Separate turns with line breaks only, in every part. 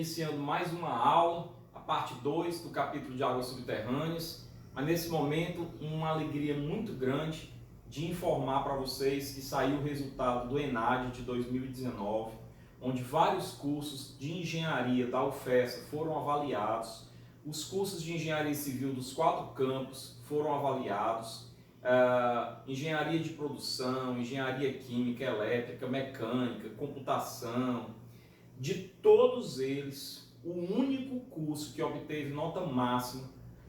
iniciando mais uma aula, a parte 2 do capítulo de águas subterrâneas, mas nesse momento uma alegria muito grande de informar para vocês que saiu o resultado do ENAD de 2019, onde vários cursos de engenharia da UFESA foram avaliados, os cursos de engenharia civil dos 4 campos foram avaliados, engenharia de produção, engenharia química, elétrica, mecânica, computação. De todos eles, o único curso que obteve nota máxima,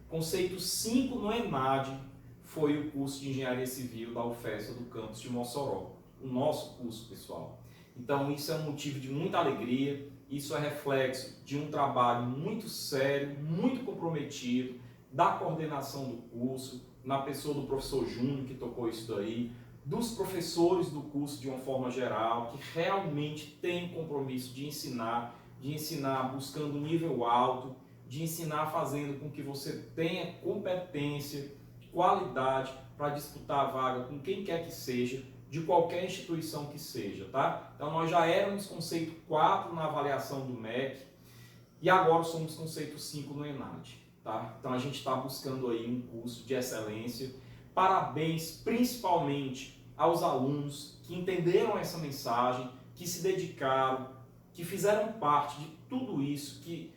conceito 5 no ENAD, foi o curso de engenharia civil da UFESA do campus de Mossoró, o nosso curso, pessoal. Então isso é um motivo de muita alegria, isso é reflexo de um trabalho muito sério, muito comprometido, da coordenação do curso, na pessoa do professor Júnior, que tocou isso daí, dos professores do curso de uma forma geral, que realmente tem compromisso de ensinar buscando nível alto, de ensinar fazendo com que você tenha competência, qualidade para disputar a vaga com quem quer que seja, de qualquer instituição que seja, tá? Então nós já éramos conceito 4 na avaliação do MEC e agora somos conceito 5 no ENAD, tá? Então a gente está buscando aí um curso de excelência. Parabéns principalmente aos alunos que entenderam essa mensagem, que se dedicaram, que fizeram parte de tudo isso, que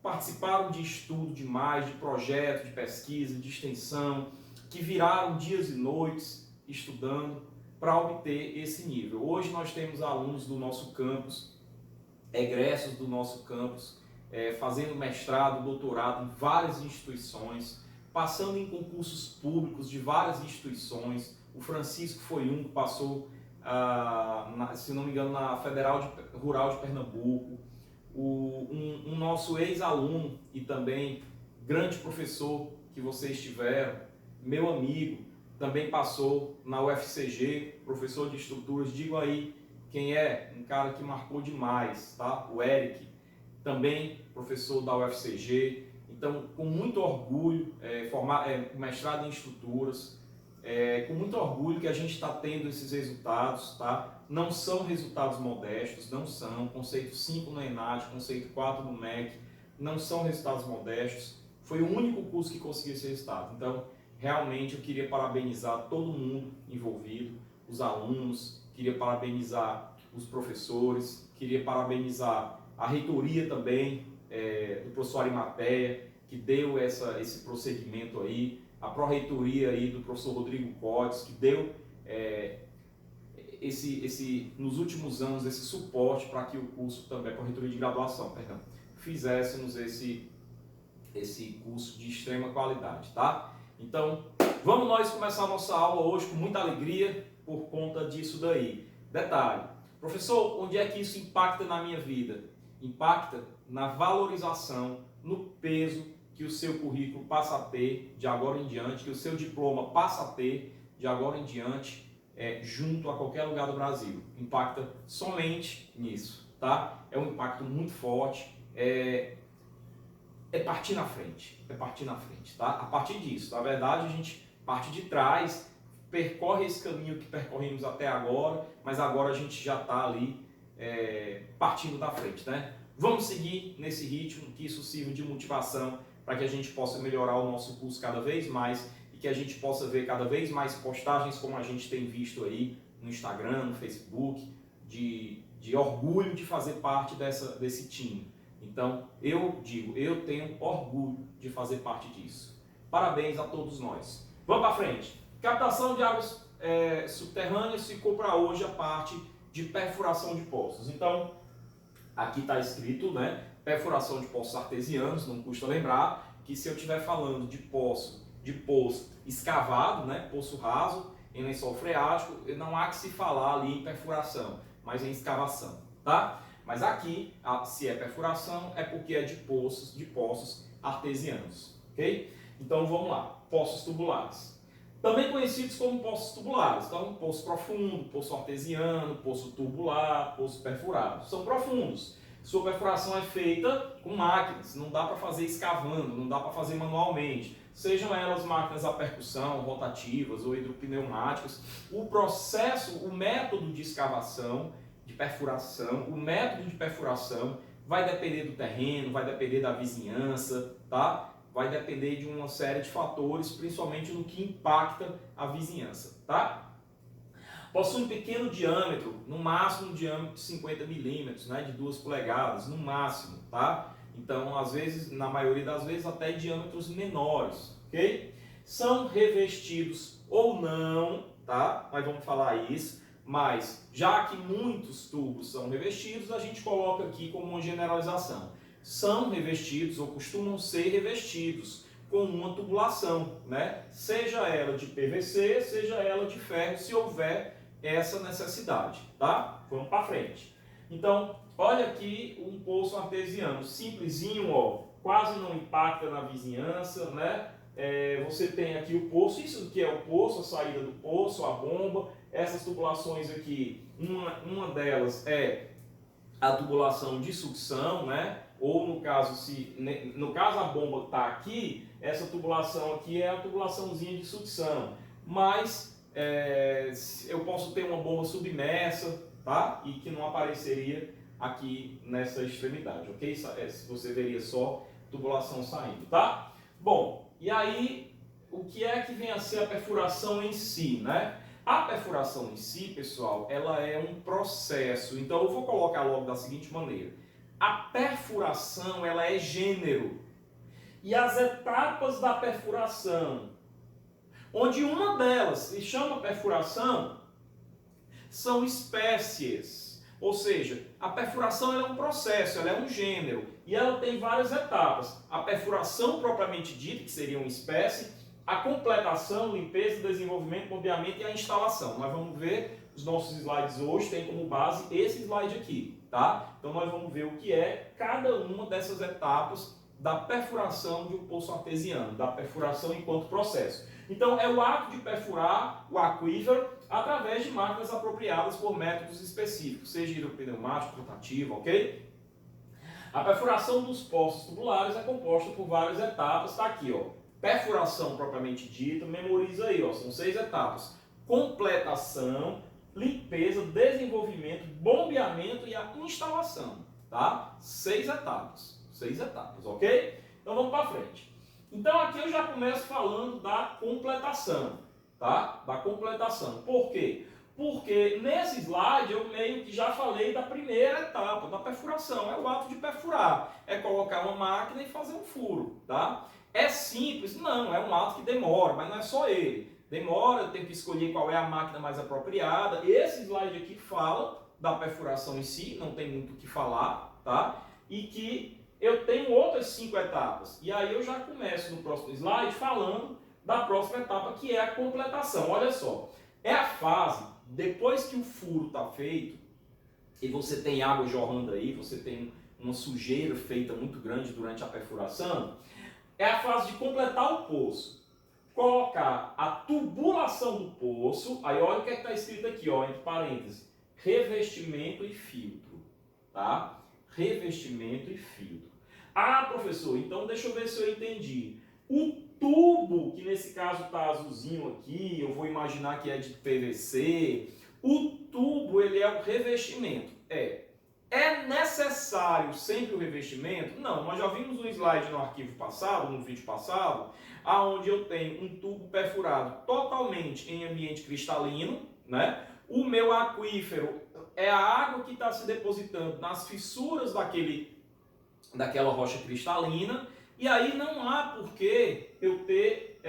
participaram de estudo demais, de projeto, de pesquisa, de extensão, que viraram dias e noites estudando para obter esse nível. Hoje nós temos alunos do nosso campus, egressos do nosso campus, fazendo mestrado, doutorado em várias instituições, passando em concursos públicos de várias instituições. O Francisco foi um que passou, se não me engano, na Federal Rural de Pernambuco. Um nosso ex-aluno e também grande professor que vocês tiveram, meu amigo, também passou na UFCG, professor de estruturas. Digo aí quem é, um cara que marcou demais, tá? O Eric, também professor da UFCG. Então, com muito orgulho, mestrado em estruturas, com muito orgulho que a gente está tendo esses resultados, tá? Não são resultados modestos, não são. Conceito 5 no ENAD, conceito 4 no MEC, não são resultados modestos. Foi o único curso que conseguiu esse resultado. Então, realmente eu queria parabenizar todo mundo envolvido, os alunos, queria parabenizar os professores, queria parabenizar a reitoria também, do professor Arimateia, que deu esse procedimento aí, a pró-reitoria aí do professor Rodrigo Cotes, que deu nos últimos anos esse suporte para que o curso também, a pró-reitoria de graduação, perdão, fizéssemos esse curso de extrema qualidade, tá? Então, vamos nós começar a nossa aula hoje com muita alegria por conta disso daí. Detalhe, professor, onde é que isso impacta na minha vida? Impacta na valorização, no peso que o seu currículo passa a ter de agora em diante, que o seu diploma passa a ter de agora em diante, junto a qualquer lugar do Brasil. Impacta somente nisso, tá? É um impacto muito forte, é partir na frente, tá? A partir disso, na verdade, a gente parte de trás, percorre esse caminho que percorremos até agora, mas agora a gente já está ali partindo da frente, né? Vamos seguir nesse ritmo, que isso sirva de motivação para que a gente possa melhorar o nosso curso cada vez mais e que a gente possa ver cada vez mais postagens como a gente tem visto aí no Instagram, no Facebook, de orgulho de fazer parte desse time. Então, eu digo, eu tenho orgulho de fazer parte disso. Parabéns a todos nós. Vamos para frente. Captação de águas subterrâneas ficou para hoje a parte de perfuração de poços. Então, aqui está escrito, né, perfuração de poços artesianos. Não custa lembrar que se eu estiver falando de poço escavado, né, poço raso, em lençol freático, não há que se falar ali em perfuração, mas em escavação, tá? Mas aqui, se é perfuração, é porque é de poços artesianos, ok? Então vamos lá, poços tubulares. Também conhecidos como poços tubulares. Então, poço profundo, poço artesiano, poço tubular, poço perfurado. São profundos. Sua perfuração é feita com máquinas, não dá para fazer escavando, não dá para fazer manualmente. Sejam elas máquinas a percussão, rotativas ou hidropneumáticas. O processo, o método de escavação, de perfuração, o método de perfuração vai depender do terreno, vai depender da vizinhança, tá? Vai depender de uma série de fatores, principalmente no que impacta a vizinhança, tá? Possui um pequeno diâmetro, no máximo um diâmetro de 50 milímetros, né, de 2 polegadas, no máximo, tá? Então, às vezes, na maioria das vezes, até diâmetros menores, ok? São revestidos ou não, tá? Mas vamos falar isso. Mas, já que muitos tubos são revestidos, a gente coloca aqui como uma generalização. São revestidos ou costumam ser revestidos com uma tubulação, né? Seja ela de PVC, seja ela de ferro, se houver essa necessidade, tá? Vamos para frente. Então, olha aqui um poço artesiano, simplesinho, ó, quase não impacta na vizinhança, né? Você tem aqui o poço, isso que é o poço, a saída do poço, a bomba. Essas tubulações aqui, uma delas é a tubulação de sucção, né? Ou no caso, no caso a bomba está aqui, essa tubulação aqui é a tubulaçãozinha de sucção. Mas eu posso ter uma bomba submersa, tá? E que não apareceria aqui nessa extremidade, ok? Você veria só tubulação saindo, tá? Bom, e aí o que é que vem a ser a perfuração em si, né? A perfuração em si, pessoal, ela é um processo. Então eu vou colocar logo da seguinte maneira: a perfuração, ela é gênero. E as etapas da perfuração, onde uma delas se chama perfuração, são espécies. Ou seja, a perfuração é um processo, ela é um gênero e ela tem várias etapas. A perfuração propriamente dita, que seria uma espécie, a completação, limpeza, desenvolvimento, bombeamento e a instalação. Nós vamos ver, os nossos slides hoje têm como base esse slide aqui, tá? Então nós vamos ver o que é cada uma dessas etapas da perfuração de um poço artesiano, da perfuração enquanto processo. Então, é o ato de perfurar o aquífero através de máquinas apropriadas por métodos específicos, seja hidropneumático, rotativo, ok? A perfuração dos poços tubulares é composta por várias etapas, está aqui, ó. Perfuração propriamente dita, memoriza aí, ó, são 6 etapas. Completação, limpeza, desenvolvimento, bombeamento e a instalação, tá? 6 etapas, 6 etapas, ok? Então, vamos para frente. Então aqui eu já começo falando da completação, tá? Da completação. Por quê? Porque nesse slide eu meio que já falei da primeira etapa, da perfuração. É o ato de perfurar, é colocar uma máquina e fazer um furo, tá? É simples? Não, é um ato que demora, mas não é só ele. Demora, eu tenho que escolher qual é a máquina mais apropriada. Esse slide aqui fala da perfuração em si, não tem muito o que falar, tá? E que eu tenho outras 5 etapas. E aí eu já começo no próximo slide falando da próxima etapa, que é a completação. Olha só, é a fase, depois que o furo está feito, e você tem água jorrando aí, você tem uma sujeira feita muito grande durante a perfuração, é a fase de completar o poço. Colocar a tubulação do poço, aí olha o que está escrito aqui, ó, entre parênteses, revestimento e filtro, tá? Revestimento e filtro. Ah, professor, então deixa eu ver se eu entendi. O tubo, que nesse caso está azulzinho aqui, eu vou imaginar que é de PVC, o tubo, ele é o revestimento. É necessário sempre o revestimento? Não, nós já vimos um slide no arquivo passado, no vídeo passado, onde eu tenho um tubo perfurado totalmente em ambiente cristalino, né? O meu aquífero é a água que está se depositando nas fissuras daquela rocha cristalina, e aí não há por que eu ter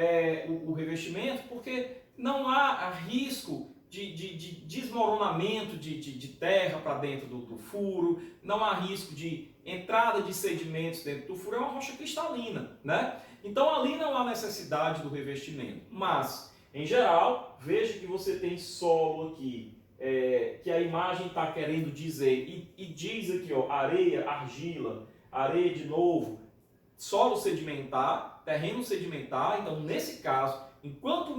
o revestimento, porque não há risco de desmoronamento de terra para dentro do furo, não há risco de entrada de sedimentos dentro do furo, é uma rocha cristalina, né? Então ali não há necessidade do revestimento, mas, em geral, veja que você tem solo aqui, que a imagem está querendo dizer, e diz aqui, ó, areia, argila, areia de novo, solo sedimentar, terreno sedimentar. Então, nesse caso, enquanto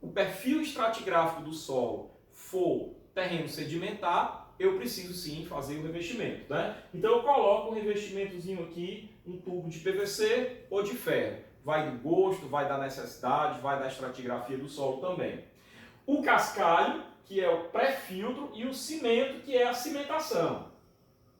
o perfil estratigráfico do solo for terreno sedimentar, eu preciso sim fazer o revestimento, né? Então eu coloco um revestimentozinho aqui, um tubo de PVC ou de ferro. Vai do gosto, vai da necessidade, vai da estratigrafia do solo também. O cascalho, que é o pré-filtro, e o cimento, que é a cimentação.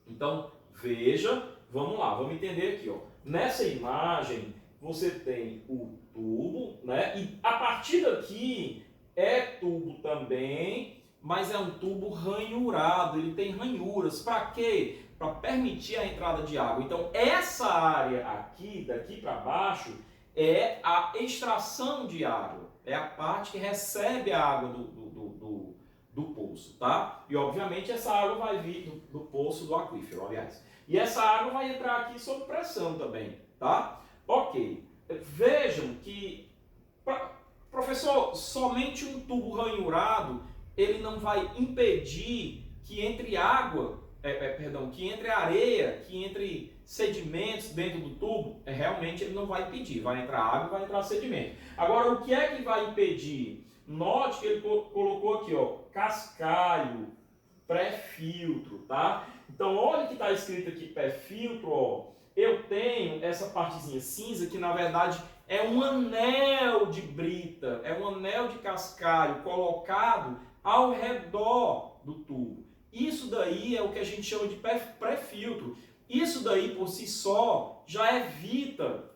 Então, veja, vamos lá, vamos entender aqui, ó. Nessa imagem você tem o tubo, né? E a partir daqui é tubo também, mas é um tubo ranhurado, ele tem ranhuras. Para quê? Para permitir a entrada de água. Então essa área aqui, daqui para baixo, é a extração de água. É a parte que recebe a água do poço, tá? E obviamente essa água vai vir do poço, do aquífero, aliás. E essa água vai entrar aqui sob pressão também, tá? Ok. Vejam que, professor, somente um tubo ranhurado, ele não vai impedir que entre água, que entre areia, que entre sedimentos dentro do tubo, realmente ele não vai impedir. Vai entrar água e vai entrar sedimento. Agora, o que é que vai impedir? Note que ele colocou aqui, ó, cascalho, pré-filtro, tá? Então, olha que está escrito aqui, pré-filtro, ó. Eu tenho essa partezinha cinza que, na verdade, é um anel de brita, é um anel de cascalho colocado ao redor do tubo. Isso daí é o que a gente chama de pré-filtro. Isso daí, por si só, já evita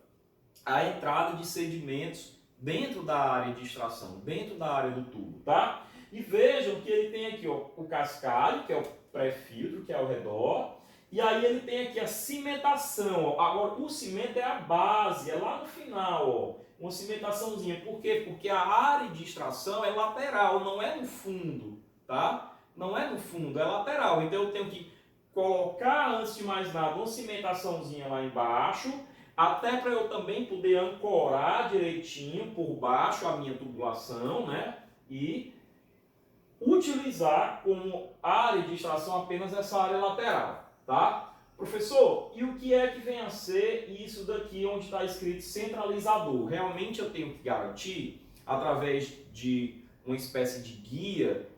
a entrada de sedimentos dentro da área de extração, dentro da área do tubo, tá? E vejam que ele tem aqui, ó, o cascalho, que é o pré-filtro, que é ao redor, e aí ele tem aqui a cimentação, ó. Agora, o cimento é a base, é lá no final, ó, uma cimentaçãozinha. Por quê? Porque a área de extração é lateral, não é no fundo, tá? Não é no fundo, é lateral. Então eu tenho que colocar, antes de mais nada, uma cimentaçãozinha lá embaixo, até para eu também poder ancorar direitinho por baixo a minha tubulação, né? E utilizar como área de extração apenas essa área lateral, tá? Professor, e o que é que vem a ser isso daqui onde está escrito centralizador? Realmente eu tenho que garantir, através de uma espécie de guia,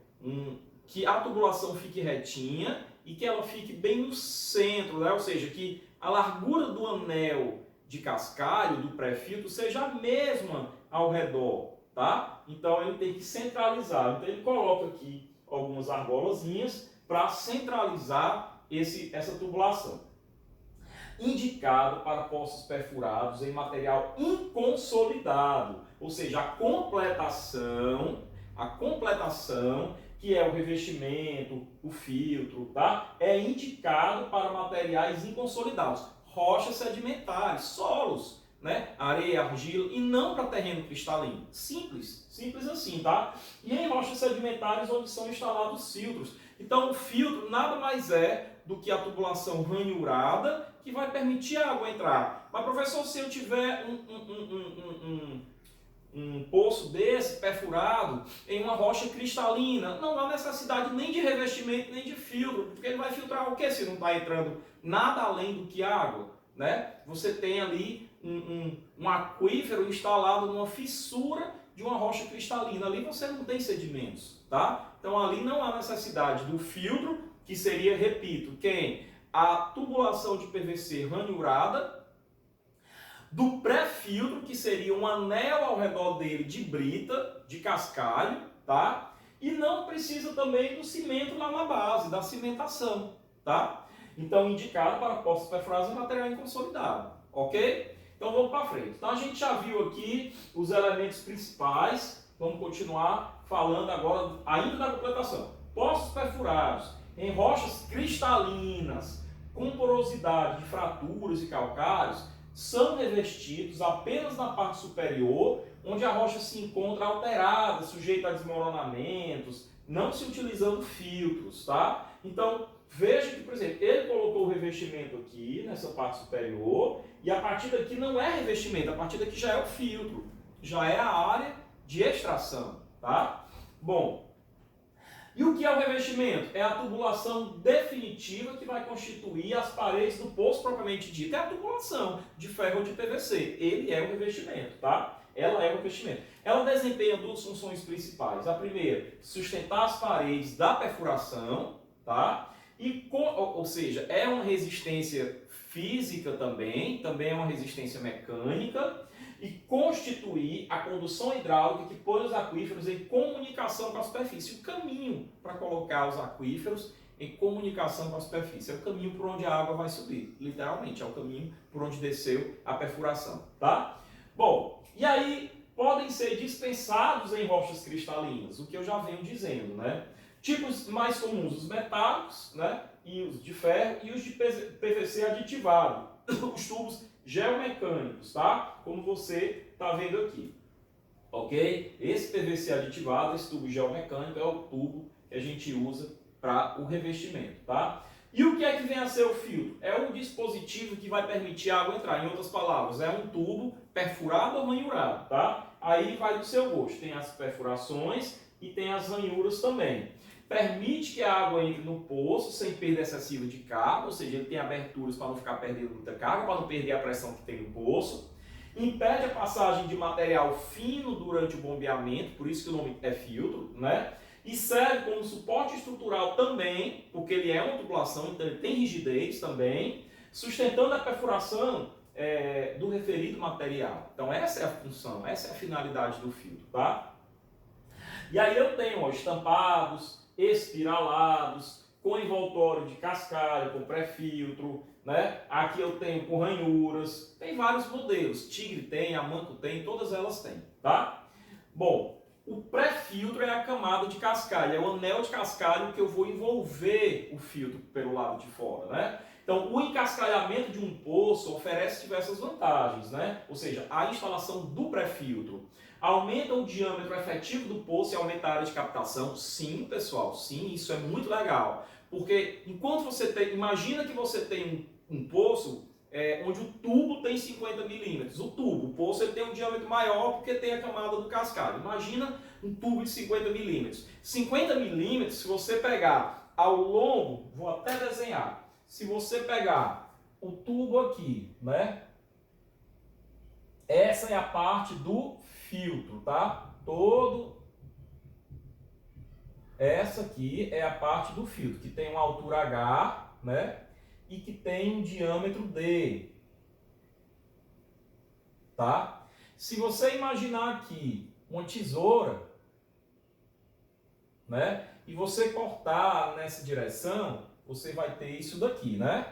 que a tubulação fique retinha e que ela fique bem no centro, né? Ou seja, que a largura do anel de cascalho, do pré-filtro, seja a mesma ao redor, tá? Então ele tem que centralizar. Então ele coloca aqui algumas argolazinhas para centralizar essa tubulação. Indicado para poços perfurados em material inconsolidado, ou seja, a completação que é o revestimento, o filtro, tá? É indicado para materiais inconsolidados, rochas sedimentares, solos, né? Areia, argila, e não para terreno cristalino. Simples assim, tá? E em rochas sedimentares onde são instalados filtros. Então o filtro nada mais é do que a tubulação ranhurada que vai permitir a água entrar. Mas professor, se eu tiver um poço desse perfurado em uma rocha cristalina, não há necessidade nem de revestimento nem de filtro, porque ele vai filtrar o que se não está entrando nada além do que água, né? Você tem ali um aquífero instalado numa fissura de uma rocha cristalina, ali você não tem sedimentos, tá? Então ali não há necessidade do filtro, que seria, repito, a tubulação de PVC ranhurada, do pré-filtro, que seria um anel ao redor dele de brita, de cascalho, tá? E não precisa também do cimento lá na base, da cimentação, tá? Então, indicado para poços perfurados em material inconsolidado, ok? Então, vamos para frente. Então, a gente já viu aqui os elementos principais, vamos continuar falando agora ainda da completação. Poços perfurados em rochas cristalinas, com porosidade de fraturas e calcários, são revestidos apenas na parte superior, onde a rocha se encontra alterada, sujeita a desmoronamentos, não se utilizando filtros, tá? Então, veja que, por exemplo, ele colocou o revestimento aqui, nessa parte superior, e a partir daqui não é revestimento, a partir daqui já é o filtro, já é a área de extração, tá? Bom, e o que é o revestimento? É a tubulação definitiva que vai constituir as paredes do poço propriamente dito. É a tubulação de ferro ou de PVC. Ele é o revestimento, tá? Ela é o revestimento. Ela desempenha duas funções principais. A primeira, sustentar as paredes da perfuração, tá? Ou seja, é uma resistência física também é uma resistência mecânica, e constituir a condução hidráulica que põe os aquíferos em comunicação com a superfície, o caminho para colocar os aquíferos em comunicação com a superfície. É o caminho por onde a água vai subir, literalmente, é o caminho por onde desceu a perfuração, tá? Bom, e aí podem ser dispensados em rochas cristalinas, o que eu já venho dizendo, né? Tipos mais comuns, os metálicos, né? E os de ferro e os de PVC aditivado, os tubos geomecânicos, tá? Como você está vendo aqui, ok? Esse PVC aditivado, esse tubo geomecânico é o tubo que a gente usa para o revestimento, tá? E o que é que vem a ser o filtro? É um dispositivo que vai permitir a água entrar. Em outras palavras, é um tubo perfurado ou ranhurado, tá? Aí vai do seu gosto. Tem as perfurações e tem as ranhuras também. Permite que a água entre no poço sem perda excessiva de carga, ou seja, ele tem aberturas para não ficar perdendo muita carga, para não perder a pressão que tem no poço. Impede a passagem de material fino durante o bombeamento, por isso que o nome é filtro, né? E serve como suporte estrutural também, porque ele é uma tubulação, então ele tem rigidez também, sustentando a perfuração do referido material. Então essa é a função, essa é a finalidade do filtro, tá? E aí eu tenho ó, estampados, espiralados, com envoltório de cascalho, com pré-filtro, né? Aqui eu tenho com ranhuras, tem vários modelos, Tigre tem, Amanco tem, todas elas têm, tá? Bom, o pré-filtro é a camada de cascalho, é o anel de cascalho que eu vou envolver o filtro pelo lado de fora, né? Então, o encascalhamento de um poço oferece diversas vantagens, né? Ou seja, a instalação do pré-filtro aumenta o diâmetro efetivo do poço e aumenta a área de captação? Sim, pessoal, sim, isso é muito legal. Porque enquanto você tem, imagina que você tem um poço onde o tubo tem 50 milímetros. O poço ele tem um diâmetro maior porque tem a camada do cascalho. Imagina um tubo de 50 milímetros. 50 milímetros, se você pegar ao longo, vou até desenhar, se você pegar o tubo aqui, né? Essa é a parte do filtro, tá? Essa aqui é a parte do filtro, que tem uma altura H, né? E que tem um diâmetro D, tá? Se você imaginar aqui uma tesoura, né? E você cortar nessa direção, você vai ter isso daqui, né?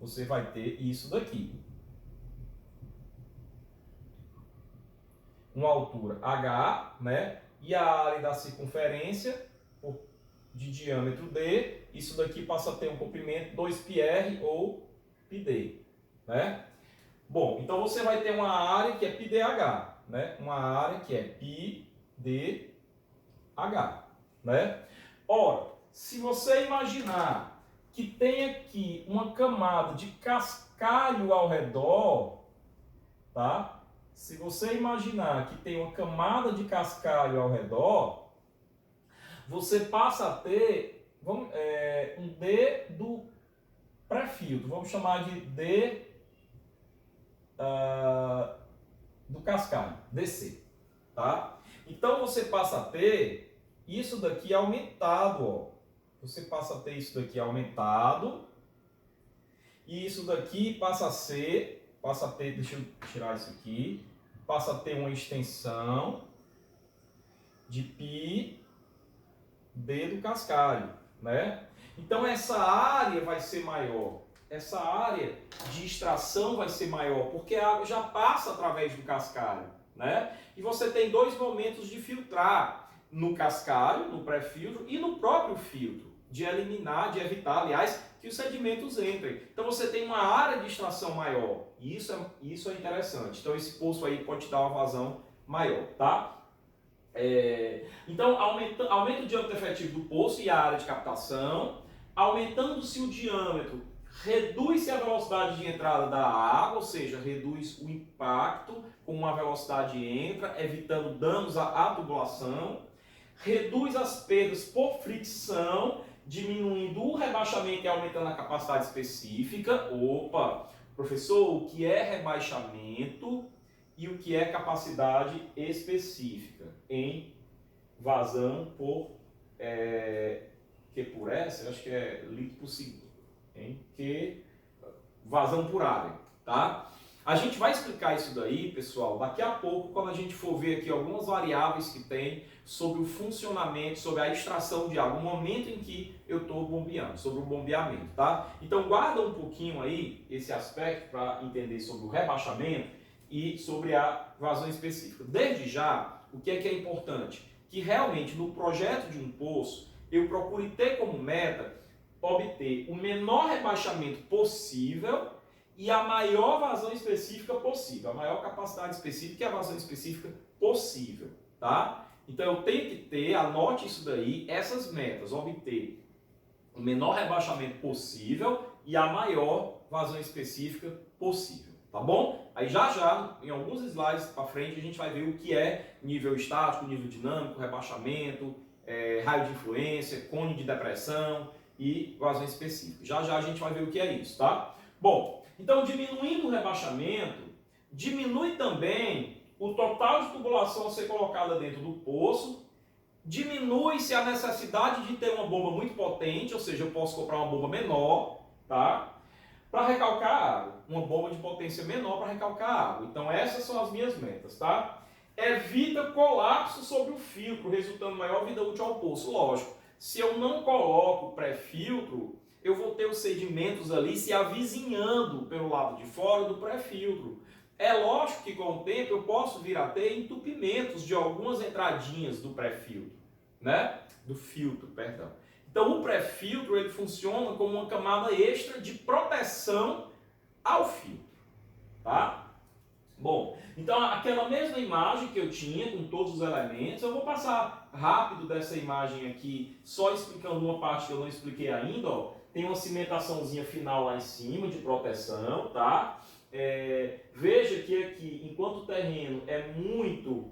Você vai ter isso daqui. Uma altura H, né? E a área da circunferência de diâmetro D, isso daqui passa a ter um comprimento 2πr ou πd, né? Bom, então você vai ter uma área que é πdh, né? Uma área que é πdh, né? Ora, se você imaginar que tem aqui uma camada de cascalho ao redor, tá? Se você imaginar que tem uma camada de cascalho ao redor, você passa a ter um D do pré-filtro, vamos chamar de D do cascalho, DC, tá? Então você passa a ter isso daqui aumentado, ó. Você passa a ter isso daqui aumentado e isso daqui passa a ter, deixa eu tirar isso aqui, passa a ter uma extensão de π D do cascalho, né? Então essa área vai ser maior, essa área de extração vai ser maior, porque a água já passa através do cascalho, né? E você tem dois momentos de filtrar, no cascalho, no pré-filtro e no próprio filtro, de eliminar, de evitar, aliás, que os sedimentos entrem. Então você tem uma área de extração maior, e isso é interessante. Então esse poço aí pode te dar uma vazão maior, tá? Então aumenta o diâmetro efetivo do poço e a área de captação, aumentando-se o diâmetro, reduz-se a velocidade de entrada da água, ou seja, reduz o impacto com a velocidade entra, evitando danos à tubulação, reduz as perdas por fricção, diminuindo o rebaixamento e aumentando a capacidade específica. Opa, professor, o que é rebaixamento e o que é capacidade específica em vazão por Q por S, eu acho que é litro por segundo, em que vazão por área, tá? A gente vai explicar isso daí, pessoal, daqui a pouco, quando a gente for ver aqui algumas variáveis que tem sobre o funcionamento, sobre a extração de água, o momento em que eu estou bombeando, sobre o bombeamento, tá? Então guarda um pouquinho aí esse aspecto para entender sobre o rebaixamento e sobre a vazão específica. Desde já, o que é importante? Que realmente no projeto de um poço, eu procure ter como meta obter o menor rebaixamento possível e a maior vazão específica possível, a maior capacidade específica e a vazão específica possível, tá? Então eu tenho que ter, anote isso daí, essas metas, obter o menor rebaixamento possível e a maior vazão específica possível, tá bom? Aí já, em alguns slides para frente, a gente vai ver o que é nível estático, nível dinâmico, rebaixamento, raio de influência, cone de depressão e vazão específica. Já a gente vai ver o que é isso, tá? Bom, então diminuindo o rebaixamento, diminui também o total de tubulação a ser colocada dentro do poço, diminui-se a necessidade de ter uma bomba muito potente, ou seja, eu posso comprar uma bomba menor, tá? Para recalcar água, uma bomba de potência menor para recalcar água. Então essas são as minhas metas, tá? Evita colapso sobre o filtro, resultando em maior vida útil ao poço. Lógico, se eu não coloco pré-filtro, eu vou ter os sedimentos ali se avizinhando pelo lado de fora do pré-filtro. É lógico que com o tempo eu posso vir a ter entupimentos de algumas entradinhas do pré-filtro, né? Do filtro, perdão. Então o pré-filtro ele funciona como uma camada extra de proteção ao filtro, tá? Bom, então aquela mesma imagem que eu tinha com todos os elementos, eu vou passar rápido dessa imagem aqui, só explicando uma parte que eu não expliquei ainda, ó. Tem uma cimentaçãozinha final lá em cima de proteção, tá? Veja que aqui, enquanto o terreno é muito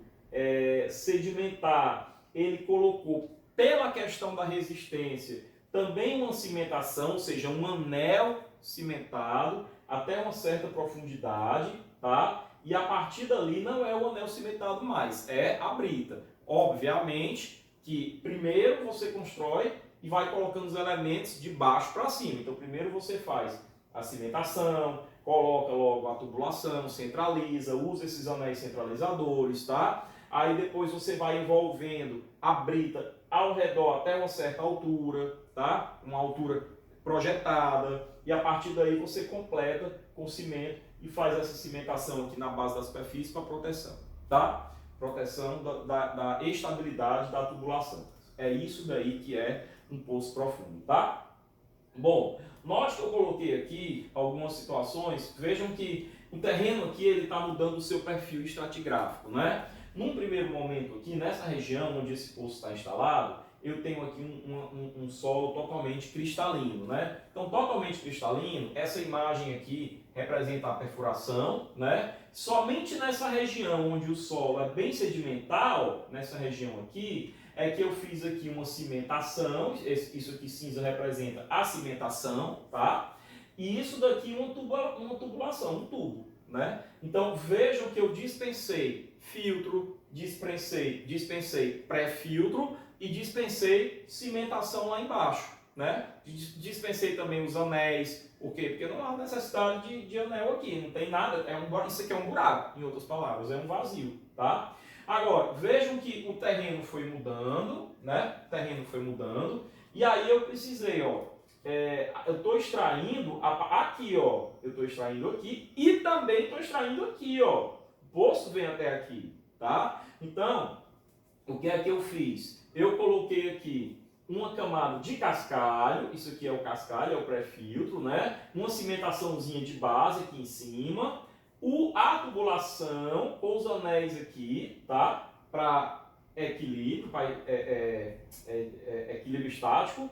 sedimentar, ele colocou, pela questão da resistência, também uma cimentação, ou seja, um anel cimentado até uma certa profundidade, tá? E a partir dali não é o anel cimentado mais, é a brita. Obviamente que primeiro você constrói e vai colocando os elementos de baixo para cima. Então primeiro você faz a cimentação, coloca logo a tubulação, centraliza, usa esses anéis centralizadores, tá? Aí depois você vai envolvendo a brita ao redor até uma certa altura, tá? Uma altura projetada, e a partir daí você completa com cimento e faz essa cimentação aqui na base das superfícies para proteção, tá? Proteção da estabilidade da tubulação. É isso daí que é um poço profundo, tá? Bom, note que eu coloquei aqui algumas situações. Vejam que o terreno aqui ele está mudando o seu perfil estratigráfico, né? Num primeiro momento aqui, nessa região onde esse poço está instalado, eu tenho aqui um solo totalmente cristalino, né? Então, totalmente cristalino, essa imagem aqui representa a perfuração, né? Somente nessa região onde o solo é bem sedimental, nessa região aqui, é que eu fiz aqui uma cimentação, isso aqui cinza representa a cimentação, tá? E isso daqui uma tubulação, um tubo, né? Então vejam que eu dispensei filtro, dispensei pré-filtro e dispensei cimentação lá embaixo, né? Dispensei também os anéis, por quê? Porque não há necessidade de anel aqui, não tem nada, isso aqui é um buraco, em outras palavras, é um vazio, tá? Agora, vejam que o terreno foi mudando, né? O terreno foi mudando, e aí eu precisei, ó, eu estou extraindo aqui, ó, eu estou extraindo aqui e também estou extraindo aqui, ó. O poço vem até aqui, tá? Então, o que é que eu fiz? Eu coloquei aqui uma camada de cascalho, isso aqui é o cascalho, é o pré-filtro, né? Uma cimentaçãozinha de base aqui em cima, a tubulação com os anéis aqui, tá? Para equilíbrio, para equilíbrio estático.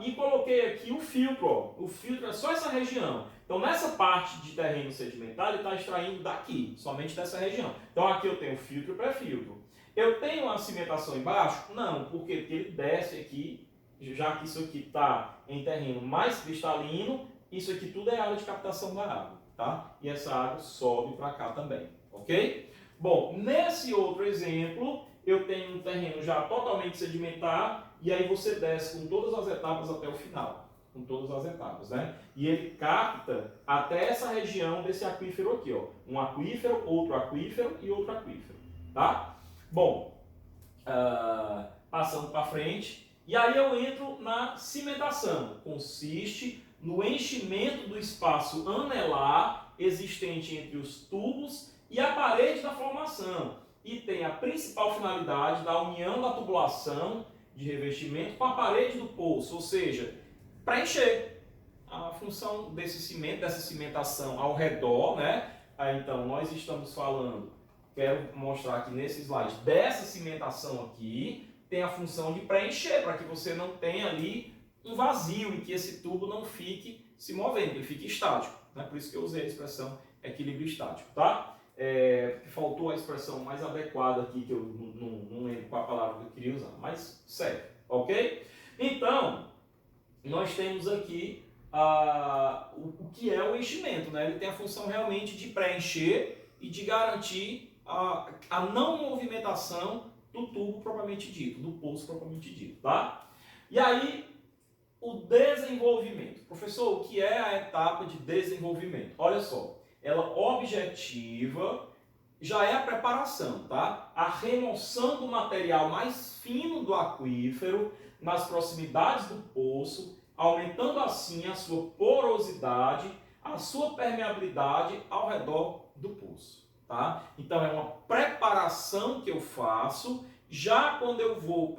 E coloquei aqui o filtro, ó. O filtro é só essa região. Então nessa parte de terreno sedimentar ele está extraindo daqui, somente dessa região. Então aqui eu tenho filtro e pré-filtro. Eu tenho uma cimentação embaixo? Não, por quê? Porque ele desce aqui, já que isso aqui está em terreno mais cristalino, isso aqui tudo é área de captação da água, tá? E essa água sobe para cá também, ok? Bom, nesse outro exemplo, eu tenho um terreno já totalmente sedimentar, e aí você desce com todas as etapas até o final. com todas as etapas, né? E ele capta até essa região desse aquífero aqui, ó. Um aquífero, outro aquífero e outro aquífero, tá? Bom, passando para frente, e aí eu entro na cimentação. Consiste no enchimento do espaço anelar existente entre os tubos e a parede da formação. E tem a principal finalidade da união da tubulação de revestimento com a parede do poço, ou seja, preencher a função desse cimento, dessa cimentação ao redor, né? Aí, então, nós estamos falando, quero mostrar aqui nesse slide, dessa cimentação aqui, tem a função de preencher, para que você não tenha ali um vazio e que esse tubo não fique se movendo, ele fique estático, né? Por isso que eu usei a expressão equilíbrio estático, tá? Faltou a expressão mais adequada aqui, que eu não lembro qual a palavra que eu queria usar, mas serve, ok? Então, nós temos aqui o que é o enchimento, né? Ele tem a função realmente de preencher e de garantir a não movimentação do tubo propriamente dito, do poço propriamente dito, tá? E aí, o desenvolvimento. Professor, o que é a etapa de desenvolvimento? Olha só, ela objetiva, já é a preparação, tá? A remoção do material mais fino do aquífero nas proximidades do poço, aumentando assim a sua porosidade, a sua permeabilidade ao redor do poço, tá? Então é uma preparação que eu faço já quando eu vou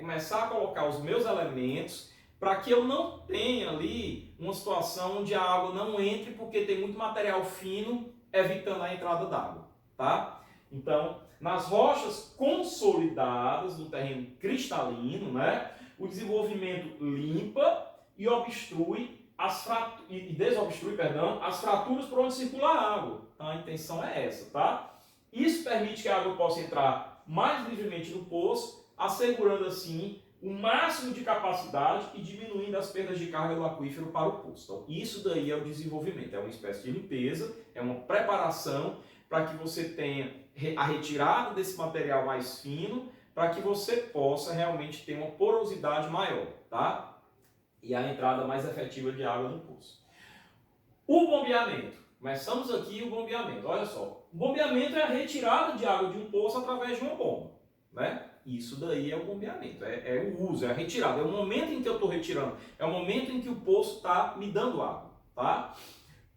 começar a colocar os meus elementos, para que eu não tenha ali uma situação onde a água não entre porque tem muito material fino evitando a entrada d'água, tá? Então, nas rochas consolidadas no terreno cristalino, né, o desenvolvimento limpa e obstrui desobstrui as fraturas por onde circula a água. Então, a intenção é essa, tá? Isso permite que a água possa entrar mais livremente no poço, assegurando assim o máximo de capacidade e diminuindo as perdas de carga do aquífero para o poço. Então, isso daí é o desenvolvimento, é uma espécie de limpeza, é uma preparação para que você tenha a retirada desse material mais fino, para que você possa realmente ter uma porosidade maior, tá? E a entrada mais efetiva de água no poço. O bombeamento. Começamos aqui o bombeamento. Olha só, o bombeamento é a retirada de água de um poço através de uma bomba, né? Isso daí é o bombeamento, é o uso, é a retirada, é o momento em que eu estou retirando, é o momento em que o poço está me dando água, tá?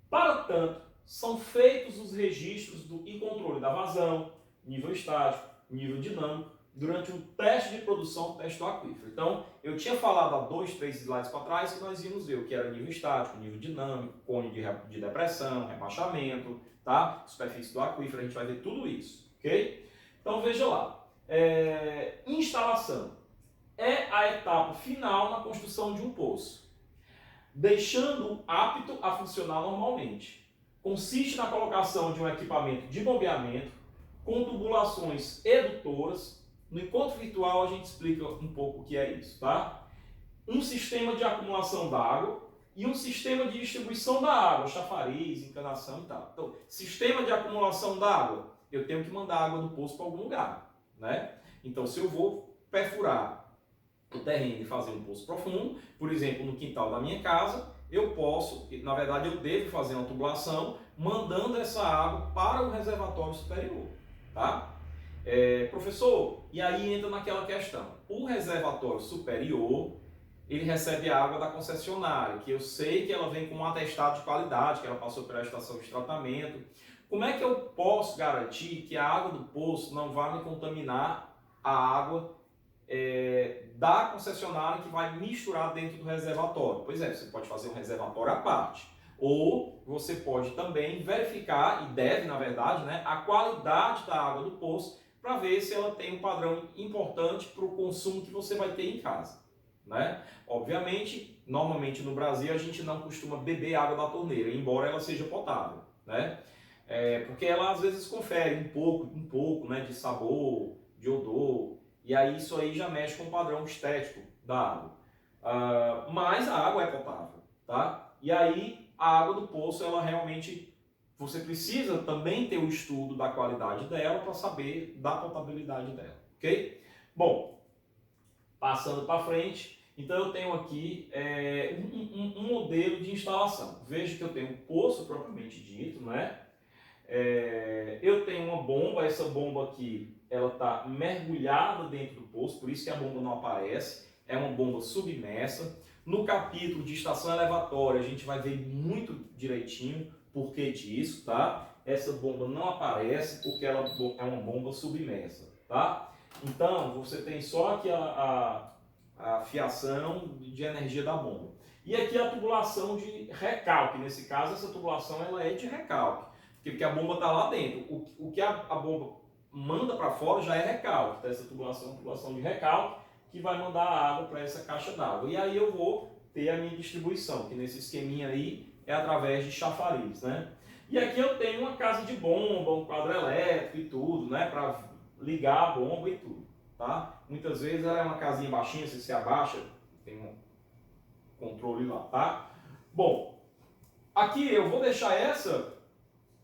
Para tanto, são feitos os registros e controle da vazão, nível estático, nível dinâmico, durante um teste de produção, teste do aquífero. Então, eu tinha falado há 2, 3 slides para trás que nós íamos ver o que era nível estático, nível dinâmico, cone de depressão, rebaixamento, tá? Superfície do aquífero, a gente vai ver tudo isso, ok? Então, veja lá. Instalação é a etapa final na construção de um poço, deixando-o apto a funcionar normalmente. Consiste na colocação de um equipamento de bombeamento com tubulações edutoras. No encontro virtual a gente explica um pouco o que é isso, tá? Um sistema de acumulação d'água e um sistema de distribuição da água, chafariz, encanação e tal. Então, sistema de acumulação d'água, eu tenho que mandar água do poço para algum lugar, né? Então, se eu vou perfurar o terreno e fazer um poço profundo, por exemplo, no quintal da minha casa, eu posso, na verdade eu devo fazer uma tubulação mandando essa água para o reservatório superior, tá? Professor, e aí entra naquela questão, o reservatório superior, ele recebe a água da concessionária, que eu sei que ela vem com um atestado de qualidade, que ela passou pela estação de tratamento. Como é que eu posso garantir que a água do poço não vai me contaminar a água da concessionária que vai misturar dentro do reservatório? Pois é, você pode fazer um reservatório à parte. Ou você pode também verificar, e deve na verdade, né, a qualidade da água do poço para ver se ela tem um padrão importante para o consumo que você vai ter em casa, né? Obviamente, normalmente no Brasil a gente não costuma beber água da torneira, embora ela seja potável, né? Porque ela às vezes confere um pouco, né, de sabor, de odor, e aí isso aí já mexe com o padrão estético da água. Mas a água é potável, tá? E aí a água do poço, ela realmente, você precisa também ter o estudo da qualidade dela para saber da potabilidade dela, ok? Bom, passando para frente, Então eu tenho aqui um modelo de instalação. Veja que eu tenho um poço propriamente dito, né? Eu tenho uma bomba, essa bomba aqui, ela está mergulhada dentro do poço, por isso que a bomba não aparece, é uma bomba submersa. No capítulo de estação elevatória, a gente vai ver muito direitinho por que disso, tá? Essa bomba não aparece porque ela é uma bomba submersa, tá? Então, você tem só aqui a fiação de energia da bomba. E aqui a tubulação de recalque, nesse caso essa tubulação ela é de recalque, porque a bomba está lá dentro. O que a bomba manda para fora já é recalque, então essa tubulação de recalque que vai mandar a água para essa caixa d'água. E aí eu vou ter a minha distribuição, que nesse esqueminha aí é através de chafariz, né? E aqui eu tenho uma casa de bomba, um quadro elétrico e tudo, né? Para ligar a bomba e tudo, tá? Muitas vezes ela é uma casinha baixinha, você se abaixa, tem um controle lá, tá? Bom, aqui eu vou deixar essa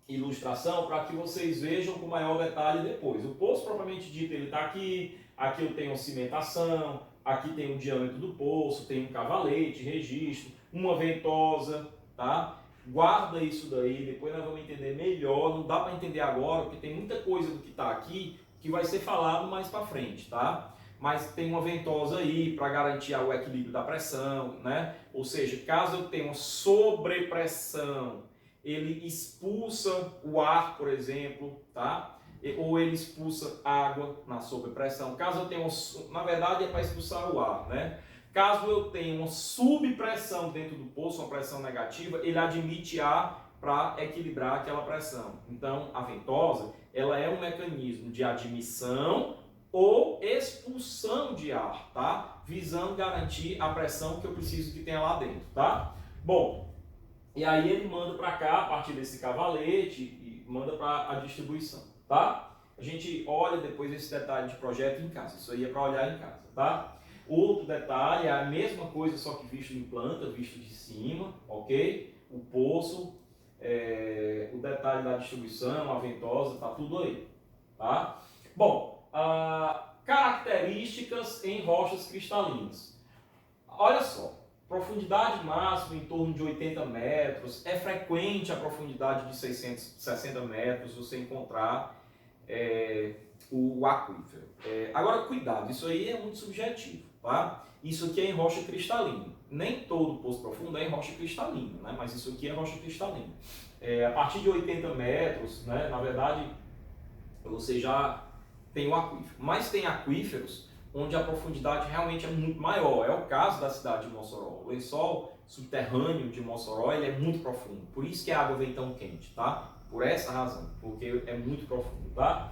ilustração para que vocês vejam com maior detalhe depois. O poço propriamente dito ele está aqui, aqui eu tenho cimentação, aqui tem o diâmetro do poço, tem um cavalete, registro, uma ventosa, tá? Guarda isso daí, depois nós vamos entender melhor, não dá para entender agora, porque tem muita coisa do que está aqui que vai ser falado mais para frente, tá? Mas tem uma ventosa aí para garantir o equilíbrio da pressão, né? Ou seja, caso eu tenha uma sobrepressão, ele expulsa o ar, por exemplo, tá? Ou ele expulsa água na sobrepressão. Caso eu tenha, na verdade é para expulsar o ar, né? Caso eu tenha uma subpressão dentro do poço, uma pressão negativa, ele admite ar para equilibrar aquela pressão. Então, a ventosa, ela é um mecanismo de admissão ou expulsão de ar, tá? Visando garantir a pressão que eu preciso que tenha lá dentro, tá? Bom, e aí ele manda para cá, a partir desse cavalete, e manda para a distribuição, tá? A gente olha depois esse detalhe de projeto em casa, isso aí é para olhar em casa, tá? Outro detalhe é a mesma coisa, só que visto em planta, visto de cima, ok? O poço, o detalhe da distribuição, a ventosa, tá tudo aí, tá? Bom, características em rochas cristalinas. Olha só, profundidade máxima em torno de 80 metros, é frequente a profundidade de 660 metros você encontrar o aquífero. Agora, cuidado, isso aí é muito subjetivo, tá? Isso aqui é em rocha cristalina. Nem todo poço profundo é em rocha cristalina, né? Mas isso aqui é rocha cristalina. A partir de 80 metros, né, na verdade, você já tem o aquífero. Mas tem aquíferos onde a profundidade realmente é muito maior. É o caso da cidade de Mossoró. O lençol subterrâneo de Mossoró ele é muito profundo. Por isso que a água vem tão quente, tá? Por essa razão, porque é muito profundo, tá?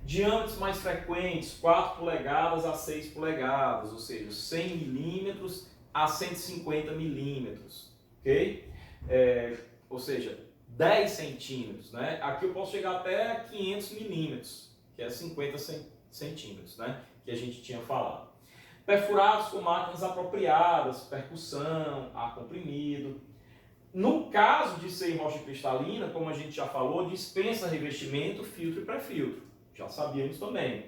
Diâmetros mais frequentes, 4 polegadas a 6 polegadas, ou seja, 100 milímetros a 150 milímetros, ok? Ou seja, 10 centímetros, né? Aqui eu posso chegar até 500 milímetros, que é 50 centímetros, né? Que a gente tinha falado. Perfurados com máquinas apropriadas, percussão, ar comprimido. No caso de ser em rocha cristalina, como a gente já falou, dispensa revestimento, filtro e pré-filtro. Já sabíamos também.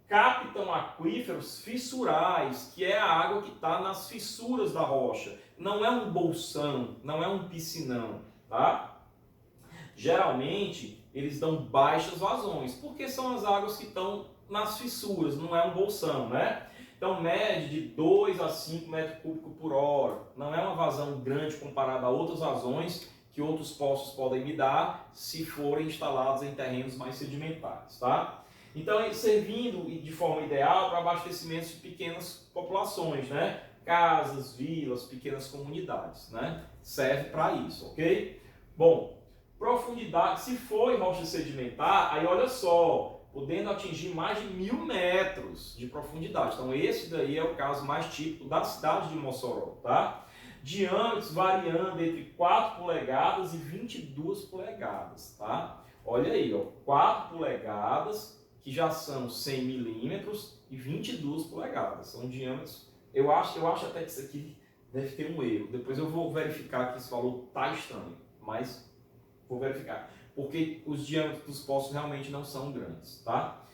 Captam aquíferos fissurais, que é a água que está nas fissuras da rocha. Não é um bolsão, não é um piscinão, tá? Geralmente, eles dão baixas vazões, porque são as águas que estão nas fissuras, não é um bolsão, né? Então, mede de 2 a 5 metros cúbicos por hora. Não é uma vazão grande comparada a outras vazões que outros poços podem me dar se forem instalados em terrenos mais sedimentares, tá? Então, servindo de forma ideal para abastecimentos de pequenas populações, né? Casas, vilas, pequenas comunidades, né? Serve para isso, ok? Bom, profundidade, se for em rocha sedimentar, aí olha só, podendo atingir mais de 1000 metros de profundidade. Então esse daí é o caso mais típico da cidade de Mossoró, tá? Diâmetros variando entre 4 polegadas e 22 polegadas, tá? Olha aí, ó, 4 polegadas, que já são 100 milímetros, e 22 polegadas. São diâmetros, eu acho até que isso aqui deve ter um erro. Depois eu vou verificar que esse valor tá estranho, mas vou verificar. Porque os diâmetros dos poços realmente não são grandes, tá?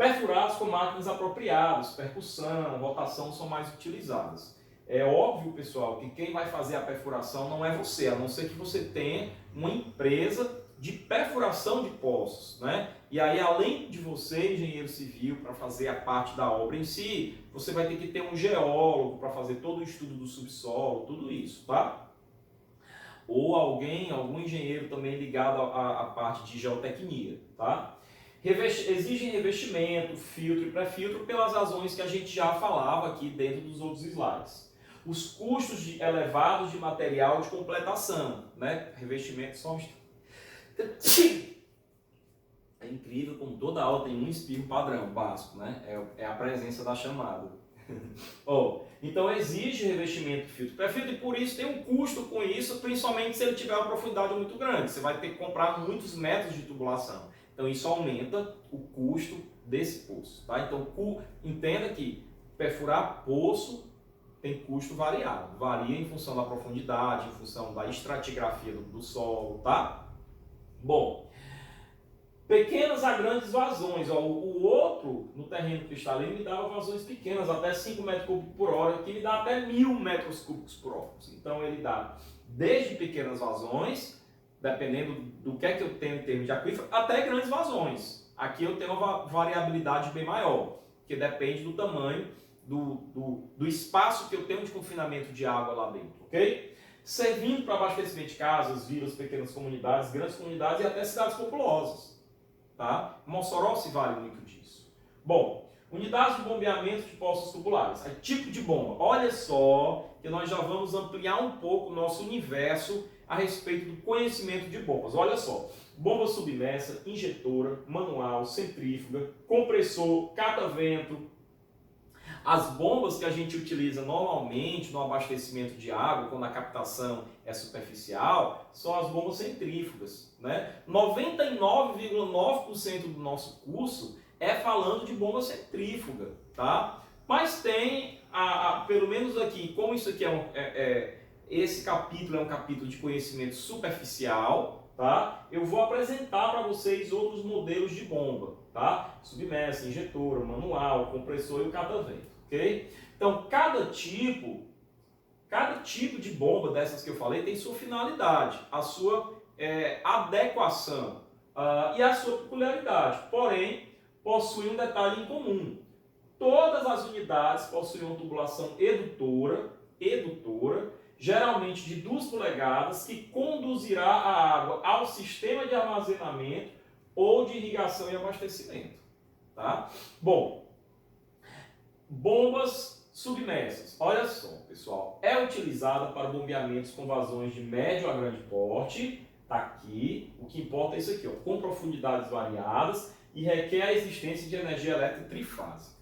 Perfurados com máquinas apropriadas, percussão, rotação são mais utilizadas. É óbvio, pessoal, que quem vai fazer a perfuração não é você, a não ser que você tenha uma empresa de perfuração de poços, né? E aí, além de você, engenheiro civil, para fazer a parte da obra em si, você vai ter que ter um geólogo para fazer todo o estudo do subsolo, tudo isso, tá? Ou algum engenheiro também ligado à parte de geotecnia, tá? Exigem revestimento, filtro e pré-filtro pelas razões que a gente já falava aqui dentro dos outros slides. Os custos elevados de material de completação, né? Revestimento só é incrível como toda aula tem um espirro padrão básico, né? É a presença da chamada. Então exige revestimento, filtro, pré-filtro, e por isso tem um custo com isso, principalmente se ele tiver uma profundidade muito grande. Você vai ter que comprar muitos metros de tubulação. Então isso aumenta o custo desse poço, tá? Então entenda que perfurar poço tem custo variado, varia em função da profundidade, em função da estratigrafia do solo, tá? Bom, pequenas a grandes vazões. O outro, no terreno cristalino, me dava vazões pequenas, até 5 metros cúbicos por hora, que me dá até 1000 metros cúbicos por hora. Então ele dá desde pequenas vazões, dependendo do que é que eu tenho em termos de aquífero, até grandes vazões. Aqui eu tenho uma variabilidade bem maior, que depende do tamanho do espaço que eu tenho de confinamento de água lá dentro, ok? Servindo para abastecimento de casas, vilas, pequenas comunidades, grandes comunidades e até cidades populosas, tá? Mossoró se vale muito disso. Bom, unidades de bombeamento de poços tubulares. Aí, tipo de bomba. Olha só que nós já vamos ampliar um pouco o nosso universo a respeito do conhecimento de bombas. Olha só, bomba submersa, injetora, manual, centrífuga, compressor, catavento. As bombas que a gente utiliza normalmente no abastecimento de água, quando a captação é superficial, são as bombas centrífugas, né? 99,9% do nosso curso é falando de bomba centrífuga, tá? Mas tem, pelo menos aqui, como isso aqui esse capítulo é um capítulo de conhecimento superficial, tá? Eu vou apresentar para vocês outros modelos de bomba, tá? Submersa, injetora, manual, compressor e o catavento, ok? Então, cada tipo de bomba dessas que eu falei tem sua finalidade, a sua adequação e a sua peculiaridade, porém, possui um detalhe em comum. Todas as unidades possuem uma tubulação edutora, geralmente de 2 polegadas, que conduzirá a água ao sistema de armazenamento ou de irrigação e abastecimento. Tá? Bom, bombas submersas. Olha só, pessoal, é utilizada para bombeamentos com vazões de médio a grande porte. Tá aqui, o que importa é isso aqui, ó, com profundidades variadas e requer a existência de energia elétrica trifásica.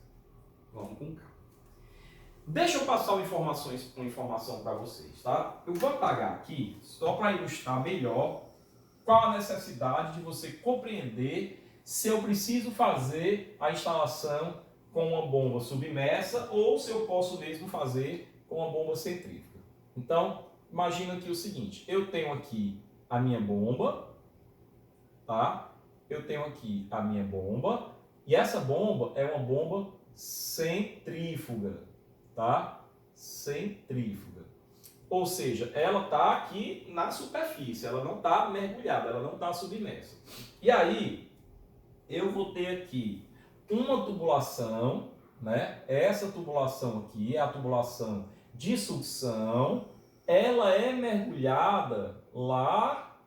Vamos com calma. Deixa eu passar uma informação para vocês, tá? Eu vou apagar aqui, só para ilustrar melhor qual a necessidade de você compreender se eu preciso fazer a instalação com uma bomba submersa ou se eu posso mesmo fazer com uma bomba centrífuga. Então, imagina aqui o seguinte, eu tenho aqui a minha bomba, tá? Eu tenho aqui a minha bomba e essa bomba é uma bomba centrífuga, tá? Centrífuga. Ou seja, ela está aqui na superfície, ela não está mergulhada, ela não está submersa. E aí, eu vou ter aqui uma tubulação, né? Essa tubulação aqui é a tubulação de sucção, ela é mergulhada lá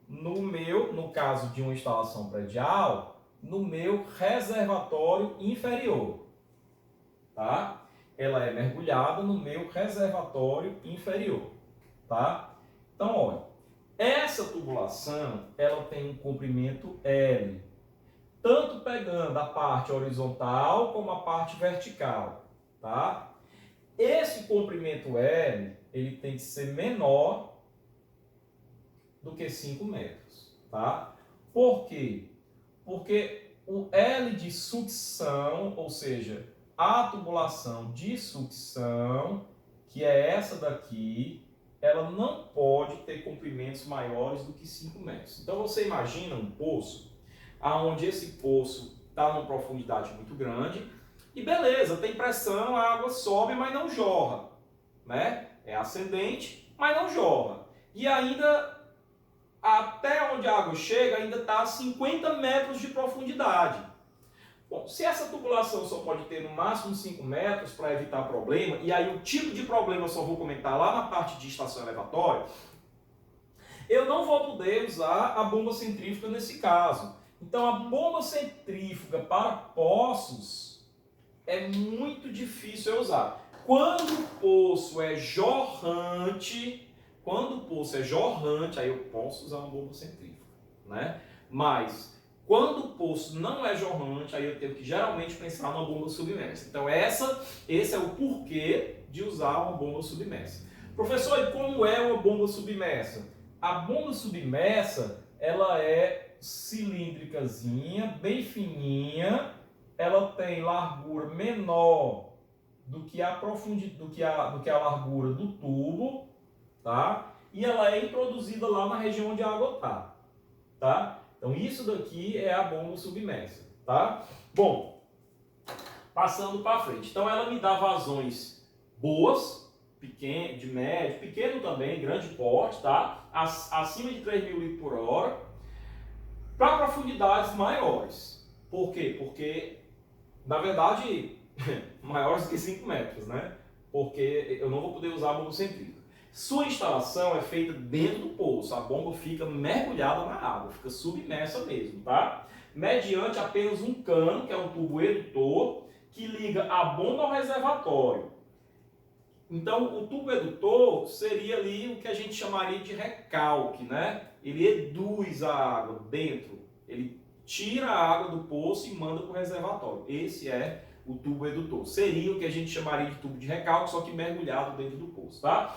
no caso de uma instalação predial, no meu reservatório inferior, tá? Ela é mergulhada no meu reservatório inferior, tá? Então, olha, essa tubulação, ela tem um comprimento L, tanto pegando a parte horizontal como a parte vertical, tá? Esse comprimento L, ele tem que ser menor do que 5 metros, tá? Por quê? Porque o L de sucção, ou seja, a tubulação de sucção, que é essa daqui, ela não pode ter comprimentos maiores do que 5 metros. Então você imagina um poço, onde esse poço está numa profundidade muito grande, e beleza, tem pressão, a água sobe, mas não jorra, né? É ascendente, mas não jorra. E ainda, até onde a água chega, ainda está a 50 metros de profundidade. Bom, se essa tubulação só pode ter no máximo 5 metros para evitar problema, e aí o tipo de problema eu só vou comentar lá na parte de estação elevatória, eu não vou poder usar a bomba centrífuga nesse caso. Então a bomba centrífuga para poços é muito difícil eu usar. Quando o poço é jorrante, aí eu posso usar uma bomba centrífuga, né? Mas quando o poço não é jorrante, aí eu tenho que geralmente pensar numa bomba submersa. Então esse é o porquê de usar uma bomba submersa. Professor, e como é uma bomba submersa? A bomba submersa, ela é cilíndricazinha, bem fininha, ela tem largura menor do que a largura do tubo, tá? E ela é introduzida lá na região onde a água está, tá? Então isso daqui é a bomba submersa, tá? Bom, passando para frente. Então ela me dá vazões boas, pequeno, de médio, pequeno também, grande porte, tá? Acima de 3.000 litros por hora, para profundidades maiores. Por quê? Porque, na verdade, maiores que 5 metros, né? Porque eu não vou poder usar a bomba centrífuga. Sua instalação é feita dentro do poço, a bomba fica mergulhada na água, fica submersa mesmo, tá? Mediante apenas um cano, que é um tubo edutor, que liga a bomba ao reservatório. Então, o tubo edutor seria ali o que a gente chamaria de recalque, né? Ele eduz a água dentro, ele tira a água do poço e manda para o reservatório. Esse é o tubo edutor. Seria o que a gente chamaria de tubo de recalque, só que mergulhado dentro do poço, tá?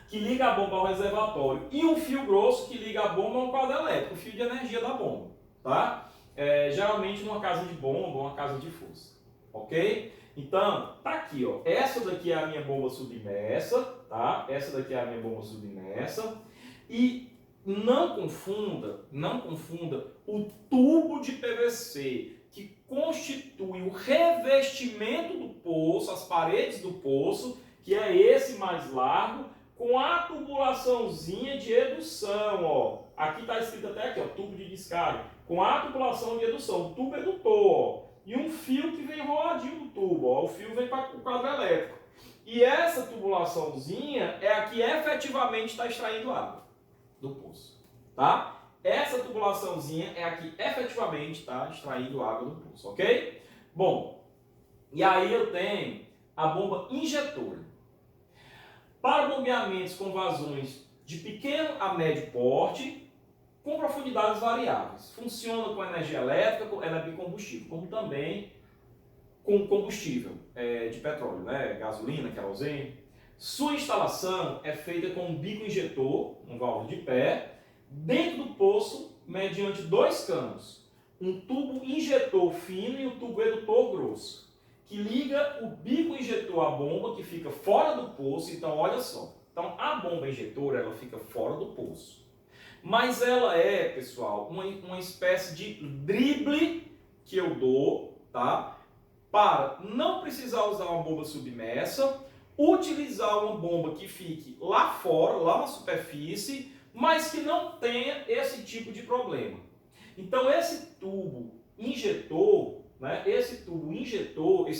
Que liga a bomba ao reservatório. E um fio grosso que liga a bomba ao quadro elétrico, o fio de energia da bomba, tá? Geralmente numa casa de bomba, uma casa de força, ok? Então, tá aqui, ó. Essa daqui é a minha bomba submersa, tá? Essa daqui é a minha bomba submersa. E não confunda o tubo de PVC que constitui o revestimento do poço, as paredes do poço, que é esse mais largo, com a tubulaçãozinha de edução, ó. Aqui está escrito até aqui, ó, tubo de descarga, com a tubulação de edução, tubo edutor, ó. E um fio que vem enroladinho do tubo, ó. O fio vem para o quadro elétrico. E essa tubulaçãozinha é a que efetivamente está extraindo água do poço, tá? Essa tubulaçãozinha é a que efetivamente está extraindo água do poço, ok? Bom, e aí eu tenho a bomba injetora. Para bombeamentos com vazões de pequeno a médio porte, com profundidades variáveis. Funciona com energia elétrica, ela é bicombustível, como também com combustível de petróleo, né? Gasolina, querosene. Sua instalação é feita com um bico injetor, um válvula de pé, dentro do poço, mediante 2 canos. Um tubo injetor fino e um tubo edutor grosso, que liga o bico injetor à bomba, que fica fora do poço. Então, olha só. Então, a bomba injetora, ela fica fora do poço. Mas ela é, pessoal, uma espécie de drible que eu dou, tá? Para não precisar usar uma bomba submersa, utilizar uma bomba que fique lá fora, lá na superfície, mas que não tenha esse tipo de problema. Então, esse tubo injetor, né? Esse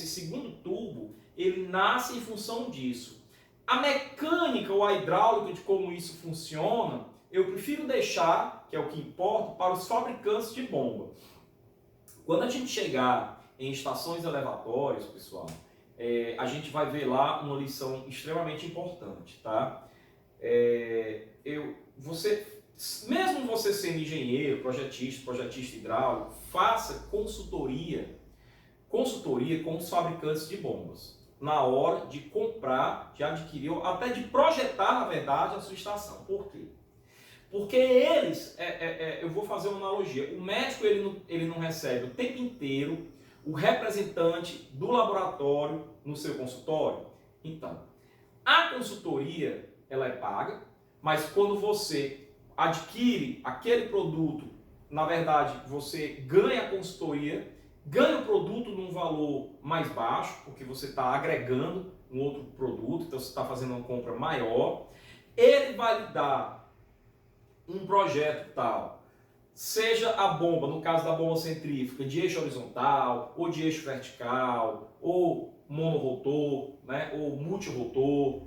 segundo tubo, ele nasce em função disso. A mecânica ou a hidráulica de como isso funciona, eu prefiro deixar, que é o que importa, para os fabricantes de bomba. Quando a gente chegar em estações elevatórias, pessoal, a gente vai ver lá uma lição extremamente importante, tá? Mesmo você sendo engenheiro, projetista hidráulico, faça consultoria com os fabricantes de bombas, na hora de comprar, de adquirir, ou até de projetar, na verdade, a sua estação. Por quê? Porque eles, eu vou fazer uma analogia, o médico ele não recebe o tempo inteiro o representante do laboratório no seu consultório. Então, a consultoria, ela é paga, mas quando você adquire aquele produto na verdade, você ganha a consultoria, ganha o produto num valor mais baixo, porque você está agregando um outro produto, então você está fazendo uma compra maior. Ele vai lhe dar um projeto tal, seja a bomba, no caso da bomba centrífuga, de eixo horizontal, ou de eixo vertical, ou monorotor, né, ou multirotor,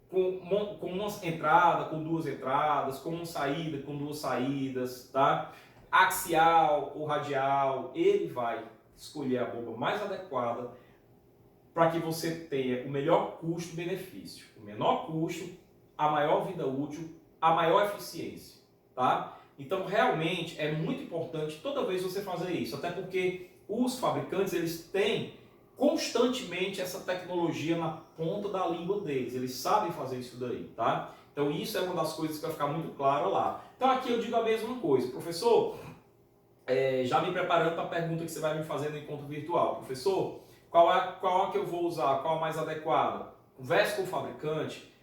com uma entrada, com duas entradas, com uma saída, com duas saídas, tá? Axial ou radial, ele vai escolher a bomba mais adequada para que você tenha o melhor custo-benefício, o menor custo, a maior vida útil, a maior eficiência, tá? Então, realmente, é muito importante toda vez você fazer isso, até porque os fabricantes, eles têm constantemente essa tecnologia na ponta da língua deles, eles sabem fazer isso daí, tá? Então, isso é uma das coisas que vai ficar muito claro lá. Então, aqui eu digo a mesma coisa, professor, já me preparando para a pergunta que você vai me fazer no encontro virtual. Professor, qual é que eu vou usar? Qual a mais adequada? Converse com o fabricante,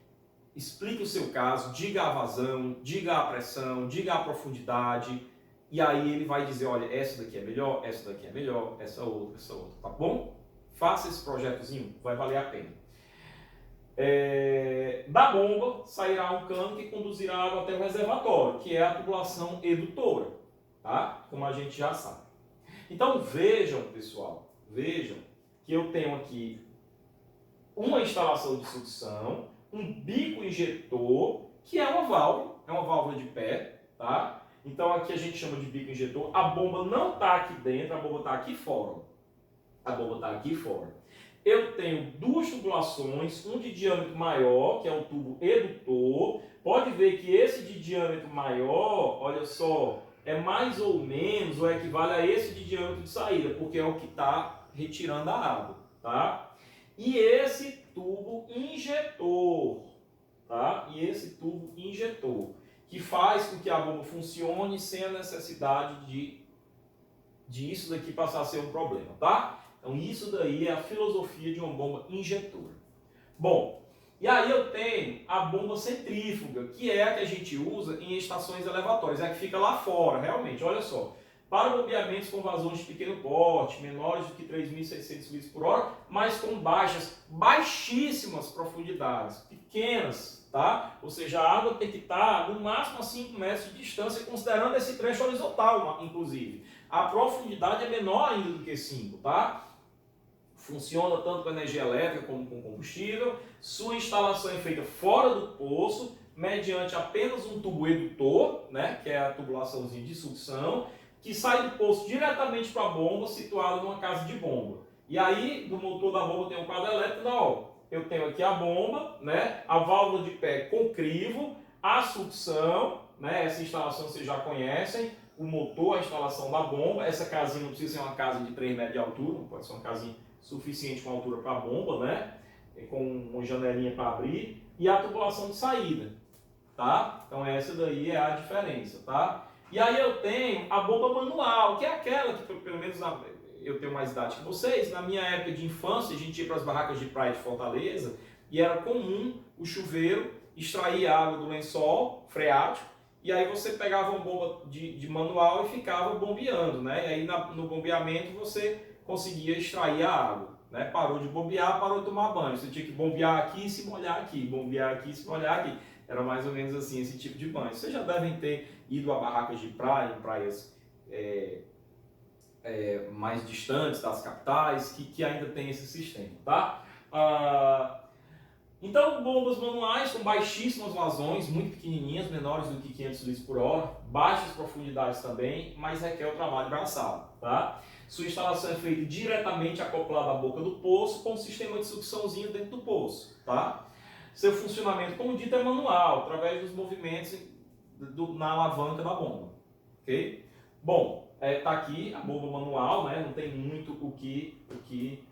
explique o seu caso, diga a vazão, diga a pressão, diga a profundidade, e aí ele vai dizer, olha, essa daqui é melhor, essa outra, tá bom? Faça esse projetozinho, vai valer a pena. Da bomba sairá um cano que conduzirá a água até o reservatório, que é a tubulação edutora, tá? Como a gente já sabe. Então vejam, pessoal, vejam que eu tenho aqui uma instalação de sucção, um bico injetor, que é uma válvula de pé, tá? Então aqui a gente chama de bico injetor, a bomba não está aqui dentro, a bomba está aqui fora. A bomba está aqui fora. Eu tenho duas tubulações, um de diâmetro maior, que é o tubo edutor. Pode ver que esse de diâmetro maior, olha só, é mais ou menos, ou equivale a esse de diâmetro de saída, porque é o que está retirando a água, tá? E esse tubo injetor, tá? E esse tubo injetor, que faz com que a bomba funcione sem a necessidade de isso daqui passar a ser um problema, tá? Então isso daí é a filosofia de uma bomba injetora. Bom, e aí eu tenho a bomba centrífuga, que é a que a gente usa em estações elevatórias, é a que fica lá fora, realmente, olha só. Para bombeamentos com vazões de pequeno porte, menores do que 3.600 litros por hora, mas com baixíssimas profundidades, pequenas, tá? Ou seja, a água tem que estar no máximo a 5 metros de distância, considerando esse trecho horizontal, inclusive. A profundidade é menor ainda do que 5, tá? Funciona tanto com energia elétrica como com combustível. Sua instalação é feita fora do poço, mediante apenas um tubo edutor, né, que é a tubulaçãozinha de sucção, que sai do poço diretamente para a bomba, situada numa casa de bomba. E aí, do motor da bomba tem um quadro elétrico, ó, eu tenho aqui a bomba, né, a válvula de pé com crivo, a sucção, né, essa instalação vocês já conhecem, o motor, a instalação da bomba, essa casinha não precisa ser uma casa de 3 metros de altura, pode ser uma casinha suficiente com altura para a bomba, né, com uma janelinha para abrir, e a tubulação de saída, tá? Então essa daí é a diferença, tá? E aí eu tenho a bomba manual, que é aquela que, pelo menos eu tenho mais idade que vocês, na minha época de infância, a gente ia para as barracas de praia de Fortaleza e era comum o chuveiro extrair água do lençol freático e aí você pegava uma bomba de manual e ficava bombeando, né? E aí no bombeamento você conseguia extrair a água, né? Parou de bombear, parou de tomar banho. Você tinha que bombear aqui e se molhar aqui, bombear aqui e se molhar aqui. Era mais ou menos assim esse tipo de banho. Vocês já devem ter ido a barracas de praia, em praias mais distantes das capitais, que ainda tem esse sistema, tá? Então, bombas manuais com baixíssimas vazões, muito pequenininhas, menores do que 500 litros por hora, baixas profundidades também, mas requer o trabalho braçal, tá? Sua instalação é feita diretamente acoplada à boca do poço, com um sistema de sucçãozinho dentro do poço, tá? Seu funcionamento, como dito, é manual, através dos movimentos na alavanca da bomba, ok? Bom, tá aqui a bomba manual, né? Não tem muito o que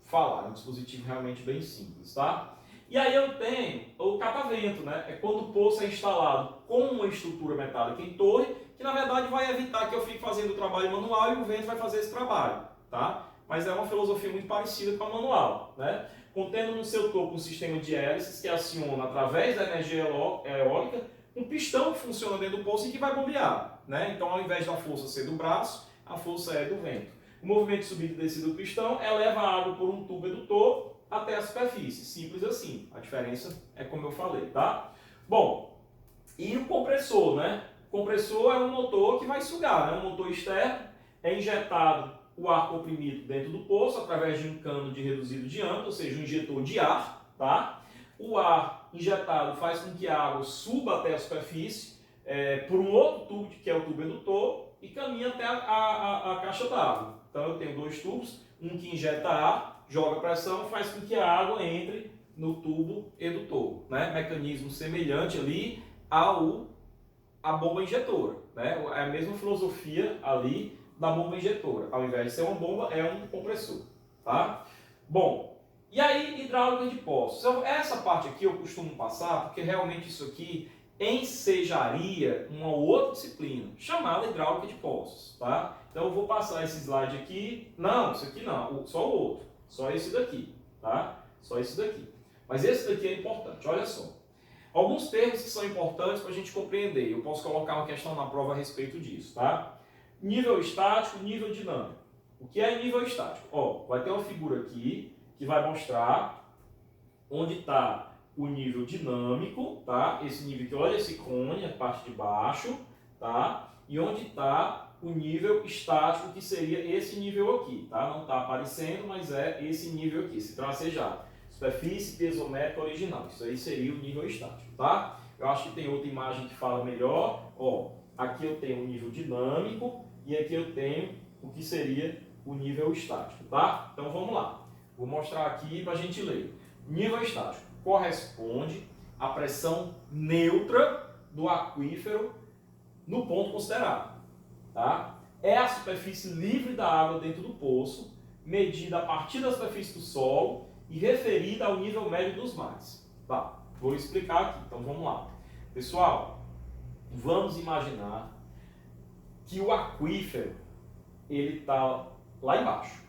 falar, é um dispositivo realmente bem simples, tá? E aí eu tenho o catavento, né? É quando o poço é instalado com uma estrutura metálica em torre, que na verdade vai evitar que eu fique fazendo o trabalho manual e o vento vai fazer esse trabalho, tá? Mas é uma filosofia muito parecida com a manual, né? Contendo no seu topo um sistema de hélices que aciona através da energia eólica um pistão que funciona dentro do poço e que vai bombear. né? Então, ao invés da força ser do braço, a força é do vento. O movimento de subida e descida do pistão eleva a água por um tubo edutor até a superfície. Simples assim. A diferença é como eu falei, tá? Bom, e o compressor, né? O compressor é um motor que vai sugar, né? Um motor externo, é injetado o ar comprimido dentro do poço através de um cano de reduzido diâmetro, ou seja, um injetor de ar, tá? O ar injetado faz com que a água suba até a superfície por um outro tubo, que é o tubo edutor, e caminha até a caixa d'água. Então eu tenho dois tubos, um que injeta ar, joga pressão, faz com que a água entre no tubo edutor, né? Mecanismo semelhante ali à bomba injetora, né? É a mesma filosofia ali da bomba injetora. Ao invés de ser uma bomba, é um compressor, tá? Bom, e aí hidráulica de poços. Essa parte aqui eu costumo passar, porque realmente isso aqui ensejaria uma outra disciplina, chamada hidráulica de poços, tá? Então eu vou passar esse slide aqui, não, isso aqui não, só o outro, só esse daqui, tá? Só esse daqui. Mas esse daqui é importante, olha só. Alguns termos que são importantes para a gente compreender, eu posso colocar uma questão na prova a respeito disso, tá? Nível estático, nível dinâmico. O que é nível estático? Ó, vai ter uma figura aqui que vai mostrar onde está o nível dinâmico, tá? Esse nível aqui, olha esse cone, a parte de baixo, tá? E onde está o nível estático, que seria esse nível aqui, tá? Não está aparecendo, mas é esse nível aqui, se tracejar. Superfície piezométrica original, isso aí seria o nível estático, tá? Eu acho que tem outra imagem que fala melhor, ó, aqui eu tenho o nível dinâmico e aqui eu tenho o que seria o nível estático, tá? Então vamos lá, vou mostrar aqui para a gente ler. Nível estático corresponde à pressão neutra do aquífero no ponto considerado, tá? É a superfície livre da água dentro do poço, medida a partir da superfície do solo e referida ao nível médio dos mares. Tá, vou explicar aqui, então vamos lá. Pessoal, vamos imaginar que o aquífero, ele está lá embaixo.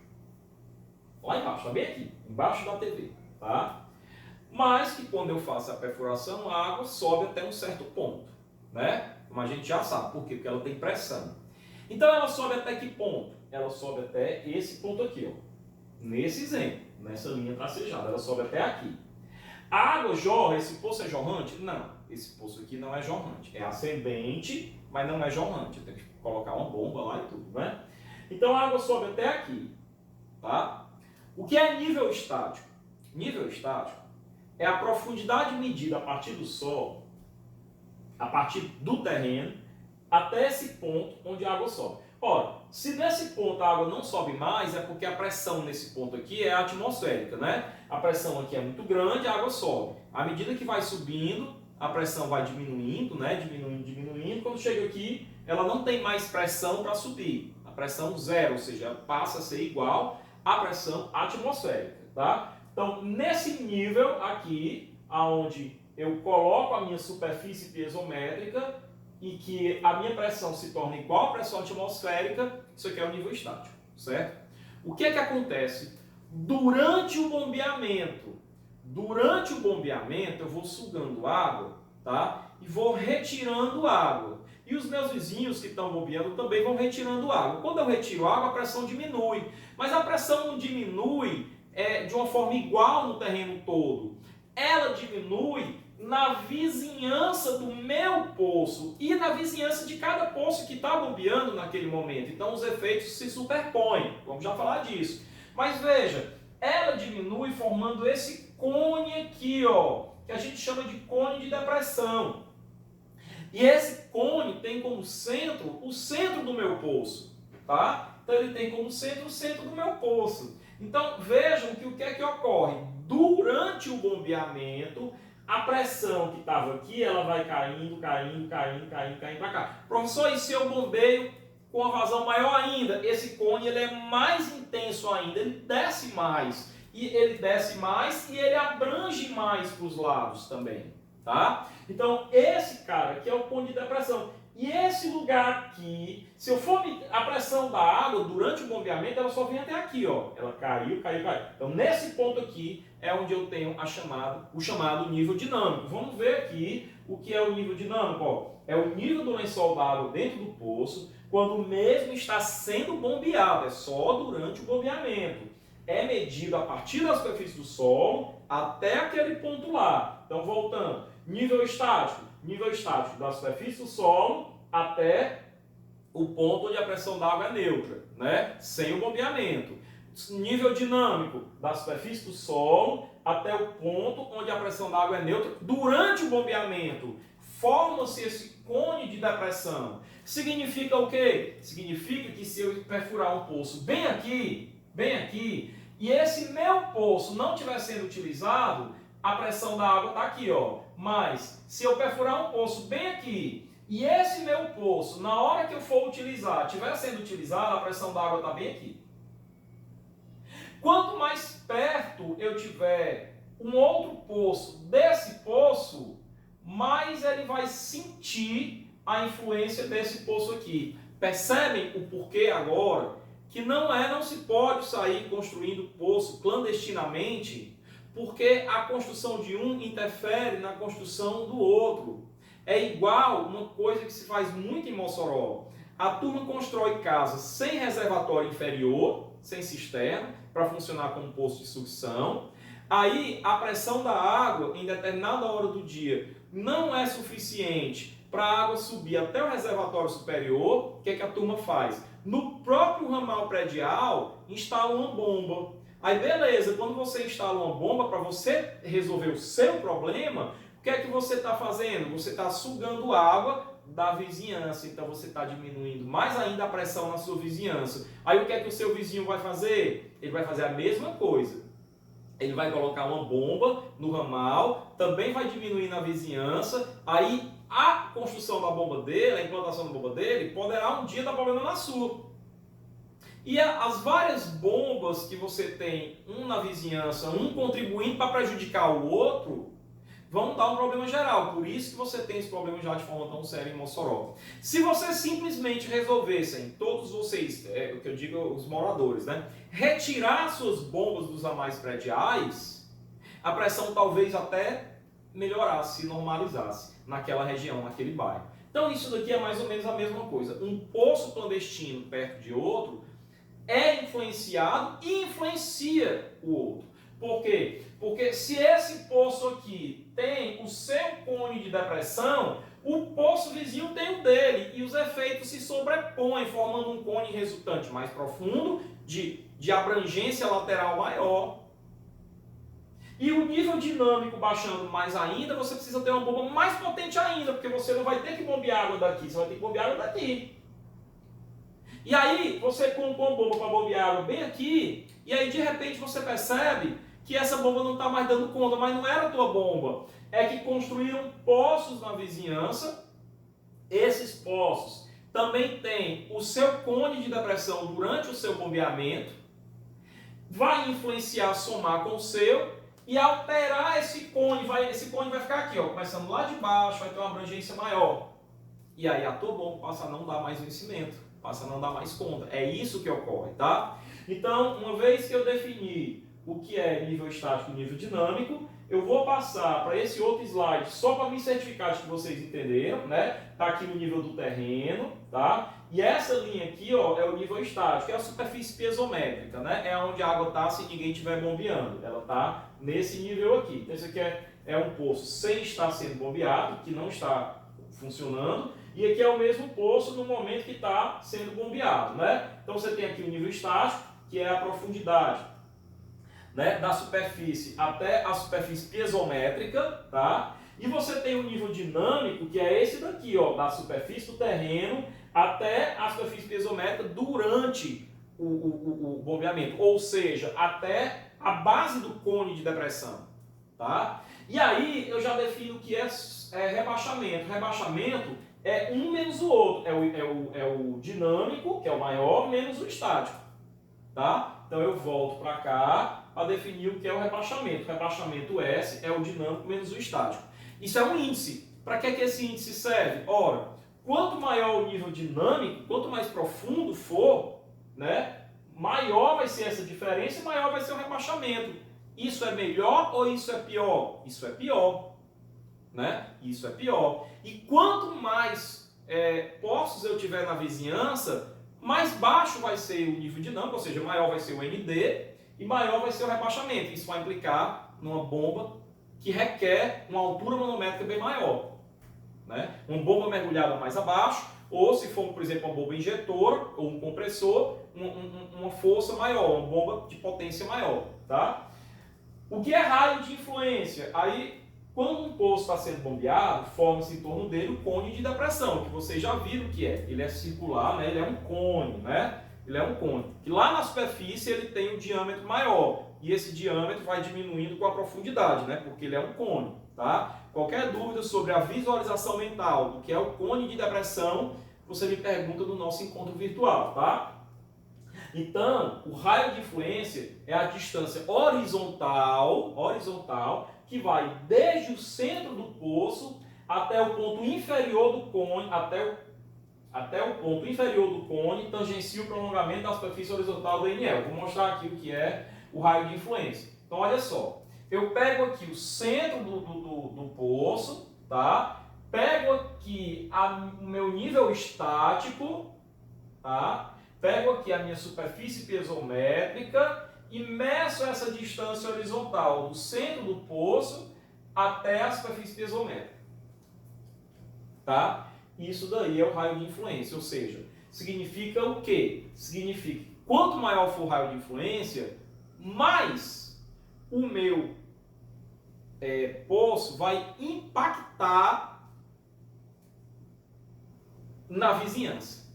Lá embaixo, está bem aqui, embaixo da TV, tá? Mas que quando eu faço a perfuração, a água sobe até um certo ponto, né? Como a gente já sabe, por quê? Porque ela tem pressão. Então ela sobe até que ponto? Ela sobe até esse ponto aqui, ó. Nesse exemplo, nessa linha tracejada, ela sobe até aqui. A água jorra, esse poço é jorrante? Não, esse poço aqui não é jorrante. É ascendente, mas não é jorrante. Eu tenho que colocar uma bomba lá e tudo, né? Então a água sobe até aqui, tá? O que é nível estático? Nível estático é a profundidade medida a partir do solo, a partir do terreno, até esse ponto onde a água sobe. Ora, se nesse ponto a água não sobe mais, é porque a pressão nesse ponto aqui é atmosférica, né? A pressão aqui é muito grande, a água sobe. À medida que vai subindo, a pressão vai diminuindo, né? Diminuindo. Quando chega aqui, ela não tem mais pressão para subir. A pressão zero, ou seja, ela passa a ser igual à pressão atmosférica, tá? Então, nesse nível aqui, aonde eu coloco a minha superfície piezométrica e que a minha pressão se torna igual à pressão atmosférica, isso aqui é o nível estático, certo? O que é que acontece durante o bombeamento? Durante o bombeamento, eu vou sugando água, tá? E vou retirando água. E os meus vizinhos que estão bombeando também vão retirando água. Quando eu retiro água, a pressão diminui. Mas a pressão não diminui de uma forma igual no terreno todo. Ela diminui na vizinhança do meu poço e na vizinhança de cada poço que está bombeando naquele momento. Então os efeitos se superpõem. Vamos já falar disso. Mas veja, ela diminui formando esse cone aqui, ó, que a gente chama de cone de depressão. E esse cone tem como centro o centro do meu poço, tá? Então ele tem como centro o centro do meu poço. Então vejam que o que é que ocorre? Durante o bombeamento, a pressão que estava aqui, ela vai caindo para cá. Professor, e se eu bombeio com a vazão maior ainda? Esse cone ele é mais intenso ainda, ele desce mais. E ele desce mais e ele abrange mais para os lados também, tá? Então esse cara aqui é o cone de depressão. E esse lugar aqui, se eu for a pressão da água durante o bombeamento, ela só vem até aqui, ó. Ela caiu. Então nesse ponto aqui é onde eu tenho o chamado nível dinâmico. Vamos ver aqui o que é o nível dinâmico, ó. é o nível do lençol d'água dentro do poço quando o mesmo está sendo bombeado, é só durante o bombeamento. É medido a partir da superfície do solo até aquele ponto lá. Então, voltando, nível estático da superfície do solo até o ponto onde a pressão d'água é neutra, né? Sem o bombeamento. Nível dinâmico da superfície do solo até o ponto onde a pressão d'água é neutra durante o bombeamento. Forma-se esse cone de depressão. Significa o quê? Significa que se eu perfurar um poço bem aqui, e esse meu poço não estiver sendo utilizado, a pressão da água está aqui, ó. Mas se eu perfurar um poço bem aqui, e esse meu poço, na hora que eu for utilizar, estiver sendo utilizado, a pressão da água está bem aqui. Quanto mais perto eu tiver um outro poço desse poço, mais ele vai sentir a influência desse poço aqui. Percebem o porquê agora? Que não se pode sair construindo poço clandestinamente, porque a construção de um interfere na construção do outro. É igual uma coisa que se faz muito em Mossoró. A turma constrói casa sem reservatório inferior, sem cisterna, para funcionar como poço de sucção. Aí a pressão da água em determinada hora do dia não é suficiente para a água subir até o reservatório superior. O que é que a turma faz? No próprio ramal predial, instala uma bomba. Aí beleza, quando você instala uma bomba para você resolver o seu problema, o que é que você está fazendo? Você está sugando água da vizinhança, então você está diminuindo mais ainda a pressão na sua vizinhança. Aí o que é que o seu vizinho vai fazer? Ele vai fazer a mesma coisa. Ele vai colocar uma bomba no ramal, também vai diminuir na vizinhança, aí a construção da bomba dele, a implantação da bomba dele, poderá um dia dar problema na sua. E as várias bombas que você tem, um na vizinhança, um contribuindo para prejudicar o outro, vão dar um problema geral. Por isso que você tem esse problema já de forma tão séria em Mossoró. Se vocês simplesmente resolvessem, todos vocês, o que eu digo os moradores, né, retirar suas bombas dos ramais prediais, a pressão talvez até melhorasse, normalizasse naquela região, naquele bairro. Então isso daqui é mais ou menos a mesma coisa. Um poço clandestino perto de outro é influenciado e influencia o outro. Por quê? Porque se esse poço aqui tem o seu cone de depressão, o poço vizinho tem o dele, e os efeitos se sobrepõem, formando um cone resultante mais profundo, de abrangência lateral maior. E o nível dinâmico baixando mais ainda, você precisa ter uma bomba mais potente ainda, porque você não vai ter que bombear água daqui, você vai ter que bombear água daqui. E aí, você colocou uma bomba para bombear água bem aqui, e aí de repente você percebe que essa bomba não está mais dando conta, mas não era a tua bomba. É que construíram poços na vizinhança. Esses poços também têm o seu cone de depressão durante o seu bombeamento. Vai influenciar, somar com o seu e alterar esse cone. Esse cone vai ficar aqui, ó, começando lá de baixo, vai ter uma abrangência maior. E aí a tua bomba passa a não dar mais vencimento, passa a não dar mais conta. É isso que ocorre, tá? Então, uma vez que eu defini o que é nível estático e nível dinâmico, eu vou passar para esse outro slide só para me certificar de que vocês entenderam, né? Tá aqui no nível do terreno, tá? E essa linha aqui, ó, é o nível estático, é a superfície piezométrica, né? É onde a água tá se ninguém estiver bombeando. Ela tá nesse nível aqui. Então isso aqui é um poço sem estar sendo bombeado, que não está funcionando. E aqui é o mesmo poço no momento que está sendo bombeado, né? Então você tem aqui o nível estático, que é a profundidade, né, da superfície até a superfície piezométrica, tá? E você tem o nível dinâmico, que é esse daqui, ó, da superfície do terreno até a superfície piezométrica durante o bombeamento, ou seja, até a base do cone de depressão, tá? E aí eu já defino o que é rebaixamento. Rebaixamento é um menos o outro, é o dinâmico, que é o maior, menos o estático, tá? Então eu volto para cá para definir o que é o rebaixamento. O rebaixamento S é o dinâmico menos o estático. Isso é um índice. Para que esse índice serve? Ora, quanto maior o nível dinâmico, quanto mais profundo for, né, maior vai ser essa diferença e maior vai ser o rebaixamento. Isso é melhor ou isso é pior? Isso é pior, né? Isso é pior. E quanto mais poços eu tiver na vizinhança, mais baixo vai ser o nível dinâmico, ou seja, maior vai ser o MD e maior vai ser o rebaixamento. Isso vai implicar numa bomba que requer uma altura manométrica bem maior, né? Uma bomba mergulhada mais abaixo, ou se for, por exemplo, uma bomba injetora ou um compressor, uma força maior, uma bomba de potência maior, tá? O que é raio de influência? Aí, quando um poço está sendo bombeado, forma-se em torno dele o cone de depressão, que vocês já viram o que é. Ele é circular, né? Ele é um cone, né? Ele é um cone. Que lá na superfície ele tem um diâmetro maior, e esse diâmetro vai diminuindo com a profundidade, né? Porque ele é um cone, tá? Qualquer dúvida sobre a visualização mental do que é o cone de depressão, você me pergunta no nosso encontro virtual, tá? Então, o raio de influência é a distância horizontal que vai desde o centro do poço até o ponto inferior do cone, até o ponto inferior do cone, tangencia o prolongamento da superfície horizontal do NL. Vou mostrar aqui o que é o raio de influência. Então, olha só. Eu pego aqui o centro do poço, tá? Pego aqui o meu nível estático, tá? Pego aqui a minha superfície piezométrica e meço essa distância horizontal do centro do poço até a superfície piezométrica, tá? Isso daí é o raio de influência, ou seja, significa o quê? Significa que quanto maior for o raio de influência, mais o meu poço vai impactar na vizinhança,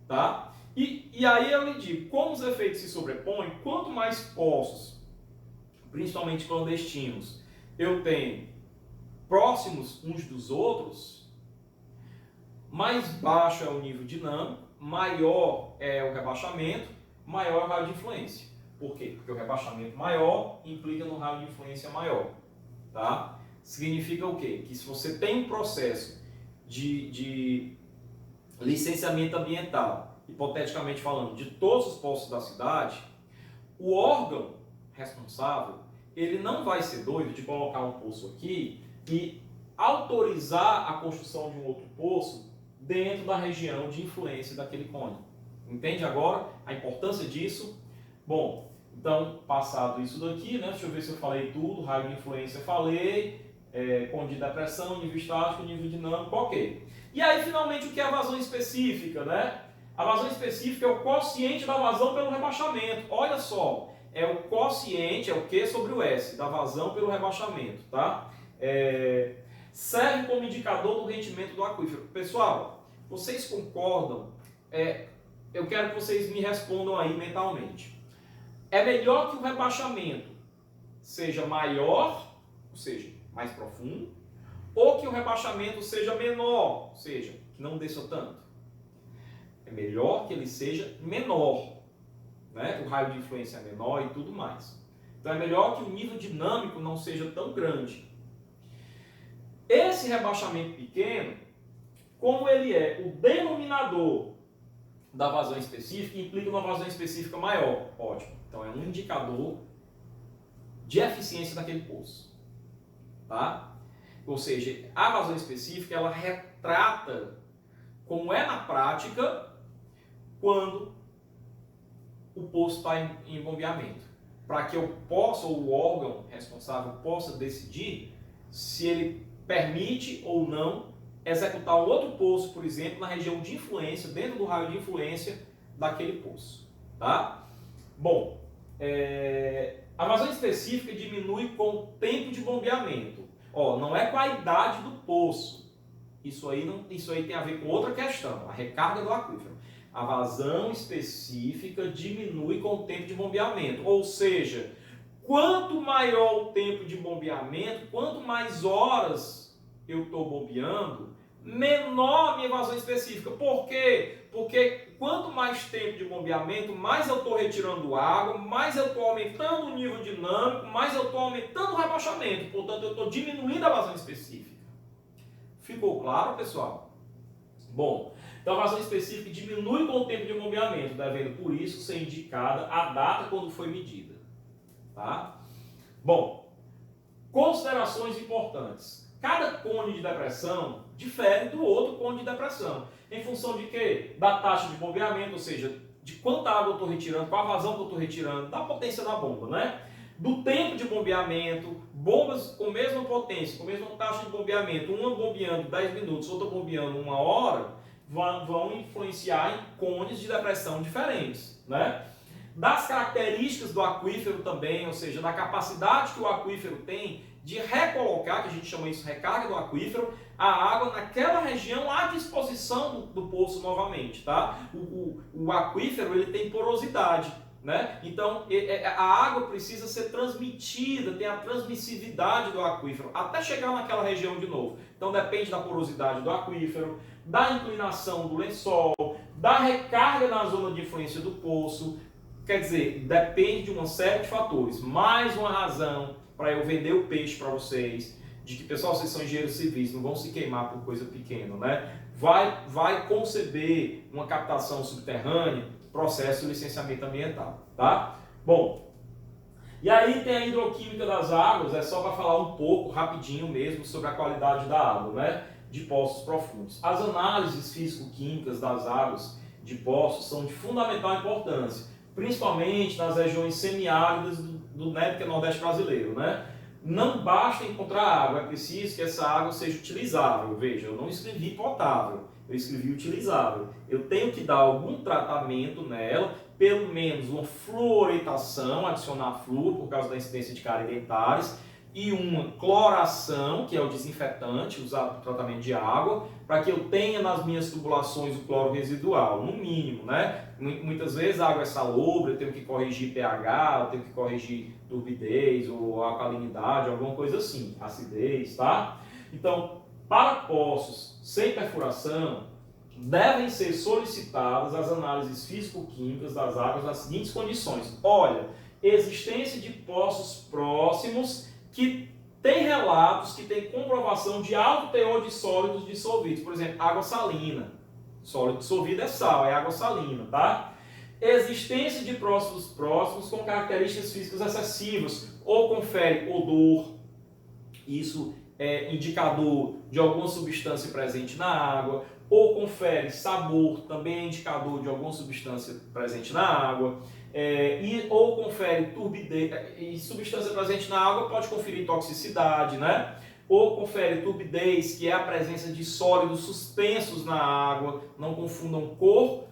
tá? E aí eu lhe digo, como os efeitos se sobrepõem, quanto mais poços, principalmente clandestinos, eu tenho próximos uns dos outros, mais baixo é o nível dinâmico, maior é o rebaixamento, maior é o raio de influência. Por quê? Porque o rebaixamento maior implica no raio de influência maior, tá? Significa o quê? Que se você tem um processo de licenciamento ambiental, hipoteticamente falando, de todos os poços da cidade, o órgão responsável, ele não vai ser doido de colocar um poço aqui e autorizar a construção de um outro poço dentro da região de influência daquele cone. Entende agora a importância disso? Bom, então, passado isso daqui, né, deixa eu ver se eu falei tudo, raio de influência falei, cone de depressão, nível estático, nível dinâmico, ok. E aí, finalmente, o que é a vazão específica, né? A vazão específica é o quociente da vazão pelo rebaixamento. Olha só, é o quociente, é o Q sobre o S, da vazão pelo rebaixamento, tá? Serve como indicador do rendimento do aquífero. Pessoal, vocês concordam? Eu quero que vocês me respondam aí mentalmente. É melhor que o rebaixamento seja maior, ou seja, mais profundo, ou que o rebaixamento seja menor, ou seja, que não desça tanto? É melhor que ele seja menor, né? O raio de influência é menor e tudo mais. Então é melhor que o nível dinâmico não seja tão grande. Esse rebaixamento pequeno, como ele é o denominador da vazão específica, implica uma vazão específica maior. Ótimo. Então é um indicador de eficiência daquele poço, tá? Ou seja, a vazão específica ela retrata como é na prática quando o poço está em bombeamento, para que eu possa, ou o órgão responsável possa decidir se ele permite ou não executar um outro poço, por exemplo, na região de influência, dentro do raio de influência daquele poço, tá? Bom, a vazão específica diminui com o tempo de bombeamento. Não é com a idade do poço. Isso aí tem a ver com outra questão, a recarga do aquífero. A vazão específica diminui com o tempo de bombeamento. Ou seja, quanto maior o tempo de bombeamento, quanto mais horas eu estou bombeando, menor a minha vazão específica. Por quê? Porque quanto mais tempo de bombeamento, mais eu estou retirando água, mais eu estou aumentando o nível dinâmico, mais eu estou aumentando o rebaixamento. Portanto, eu estou diminuindo a vazão específica. Ficou claro, pessoal? Bom, então a vazão específica diminui com o tempo de bombeamento, devendo por isso ser indicada a data quando foi medida. Tá? Bom, considerações importantes. Cada cone de depressão difere do outro cone de depressão. Em função de quê? Da taxa de bombeamento, ou seja, de quanta água eu estou retirando, qual a vazão que eu estou retirando, da potência da bomba, né? Do tempo de bombeamento, bombas com mesma potência, com a mesma taxa de bombeamento, uma bombeando 10 minutos, outra bombeando 1 hora, vão influenciar em cones de depressão diferentes, né? Das características do aquífero também, ou seja, da capacidade que o aquífero tem de recolocar, que a gente chama isso de recarga do aquífero, a água naquela região à disposição do poço novamente, tá? O aquífero, ele tem porosidade, né? Então, a água precisa ser transmitida, tem a transmissividade do aquífero, até chegar naquela região de novo. Então, depende da porosidade do aquífero, da inclinação do lençol, da recarga na zona de influência do poço. Quer dizer, depende de uma série de fatores. Mais uma razão para eu vender o peixe para vocês, de que, pessoal, vocês são engenheiros civis, não vão se queimar por coisa pequena, né? Vai conceber uma captação subterrânea, processo de licenciamento ambiental, tá? Bom, e aí tem a hidroquímica das águas, é só para falar um pouco, rapidinho mesmo, sobre a qualidade da água, né? De poços profundos. As análises físico-químicas das águas de poços são de fundamental importância, principalmente nas regiões semiáridas do Nordeste brasileiro, né? Não basta encontrar água, é preciso que essa água seja utilizável. Veja, eu não escrevi potável, eu escrevi utilizável. Eu tenho que dar algum tratamento nela, pelo menos uma fluoretação, adicionar flúor por causa da incidência de cárie dentáris, e uma cloração, que é o desinfetante usado para o tratamento de água, para que eu tenha nas minhas tubulações o cloro residual, no mínimo, né? Muitas vezes a água é salobre, eu tenho que corrigir pH, eu tenho que corrigir turbidez ou alcalinidade, alguma coisa assim, acidez, tá? Então, para poços sem perfuração, devem ser solicitadas as análises físico-químicas das águas nas seguintes condições. Olha, existência de poços próximos que tem relatos que tem comprovação de alto teor de sólidos dissolvidos. Por exemplo, água salina. Sólido dissolvido é sal, é água salina, tá? Existência de próximos com características físicas excessivas, ou confere odor, isso é indicador de alguma substância presente na água, ou confere sabor, também é indicador de alguma substância presente na água, ou confere turbidez, e substância presente na água pode conferir toxicidade, né? Ou confere turbidez, que é a presença de sólidos suspensos na água. Não confundam cor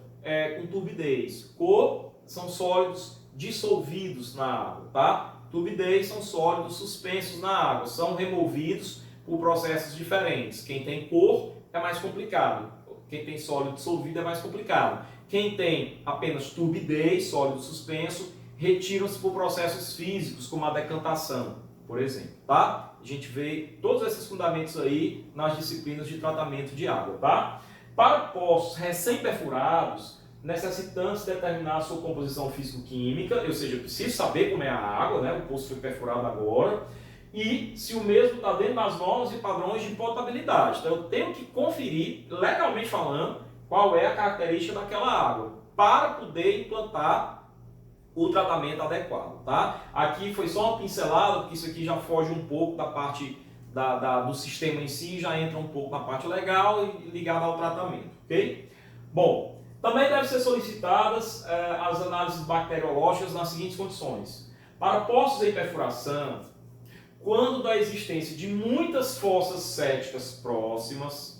com turbidez. Cor são sólidos dissolvidos na água, tá? Turbidez são sólidos suspensos na água, são removidos por processos diferentes. Quem tem cor é mais complicado, quem tem sólido dissolvido é mais complicado. Quem tem apenas turbidez, sólido suspenso, retiram-se por processos físicos, como a decantação, por exemplo, tá? A gente vê todos esses fundamentos aí nas disciplinas de tratamento de água, tá? Para poços recém-perfurados, necessitamos determinar a sua composição físico-química, ou seja, eu preciso saber como é a água, né? O poço foi perfurado agora, e se o mesmo está dentro das normas e padrões de potabilidade. Então eu tenho que conferir, legalmente falando, qual é a característica daquela água, para poder implantar o tratamento adequado, tá? Aqui foi só uma pincelada, porque isso aqui já foge um pouco da parte do sistema em si, já entra um pouco na parte legal e ligada ao tratamento, ok? Bom, também devem ser solicitadas as análises bacteriológicas nas seguintes condições. Para poços em perfuração, quando da existência de muitas fossas céticas próximas,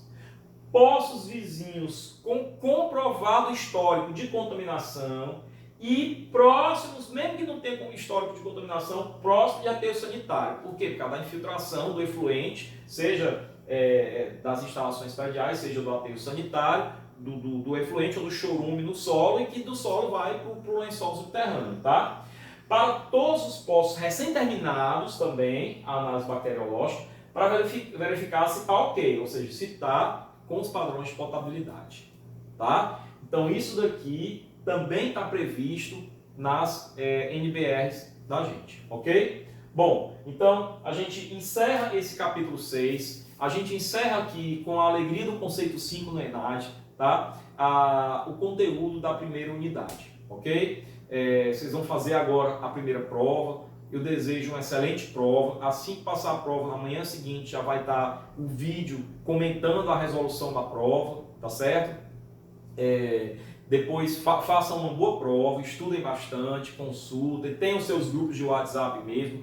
poços vizinhos com comprovado histórico de contaminação e próximos, mesmo que não tenha histórico de contaminação, próximo de aterro sanitário. Por quê? Por causa da infiltração do efluente, seja das instalações prediais, seja do aterro sanitário, do efluente ou do chorume no solo, e que do solo vai para o lençol subterrâneo, tá? Para todos os poços recém-terminados também, a análise bacteriológica, para verificar se está ok, ou seja, se está com os padrões de potabilidade, tá? Então isso daqui também está previsto nas NBRs da gente, ok? Bom, então a gente encerra esse capítulo 6, a gente encerra aqui com a alegria do conceito 5 no ENAD, tá? O conteúdo da primeira unidade, ok? Vocês vão fazer agora a primeira prova, eu desejo uma excelente prova. Assim que passar a prova, na manhã seguinte já vai estar o vídeo comentando a resolução da prova, tá certo? Depois façam uma boa prova, estudem bastante, consultem, tenham seus grupos de WhatsApp mesmo.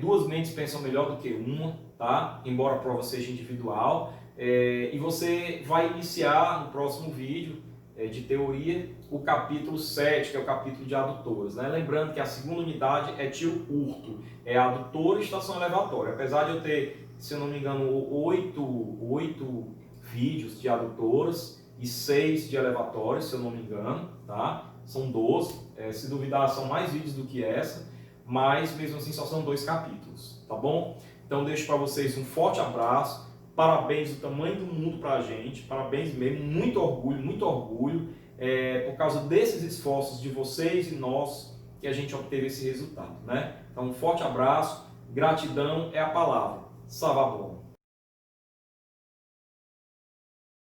Duas mentes pensam melhor do que uma, tá? Embora a prova seja individual. E você vai iniciar no próximo vídeo de teoria o capítulo 7, que é o capítulo de adutoras, né? Lembrando que a segunda unidade é tiro curto, é adutora e estação elevatória. Apesar de eu ter, se eu não me engano, 8 vídeos de adutoras e 6 de elevatórias, se eu não me engano, tá? São 12, se duvidar são mais vídeos do que essa, mas mesmo assim só são 2 capítulos, tá bom? Então deixo para vocês um forte abraço, parabéns do tamanho do mundo para a gente, parabéns mesmo, muito orgulho, por causa desses esforços de vocês e nós que a gente obteve esse resultado, né? Então um forte abraço, gratidão é a palavra, Savabon.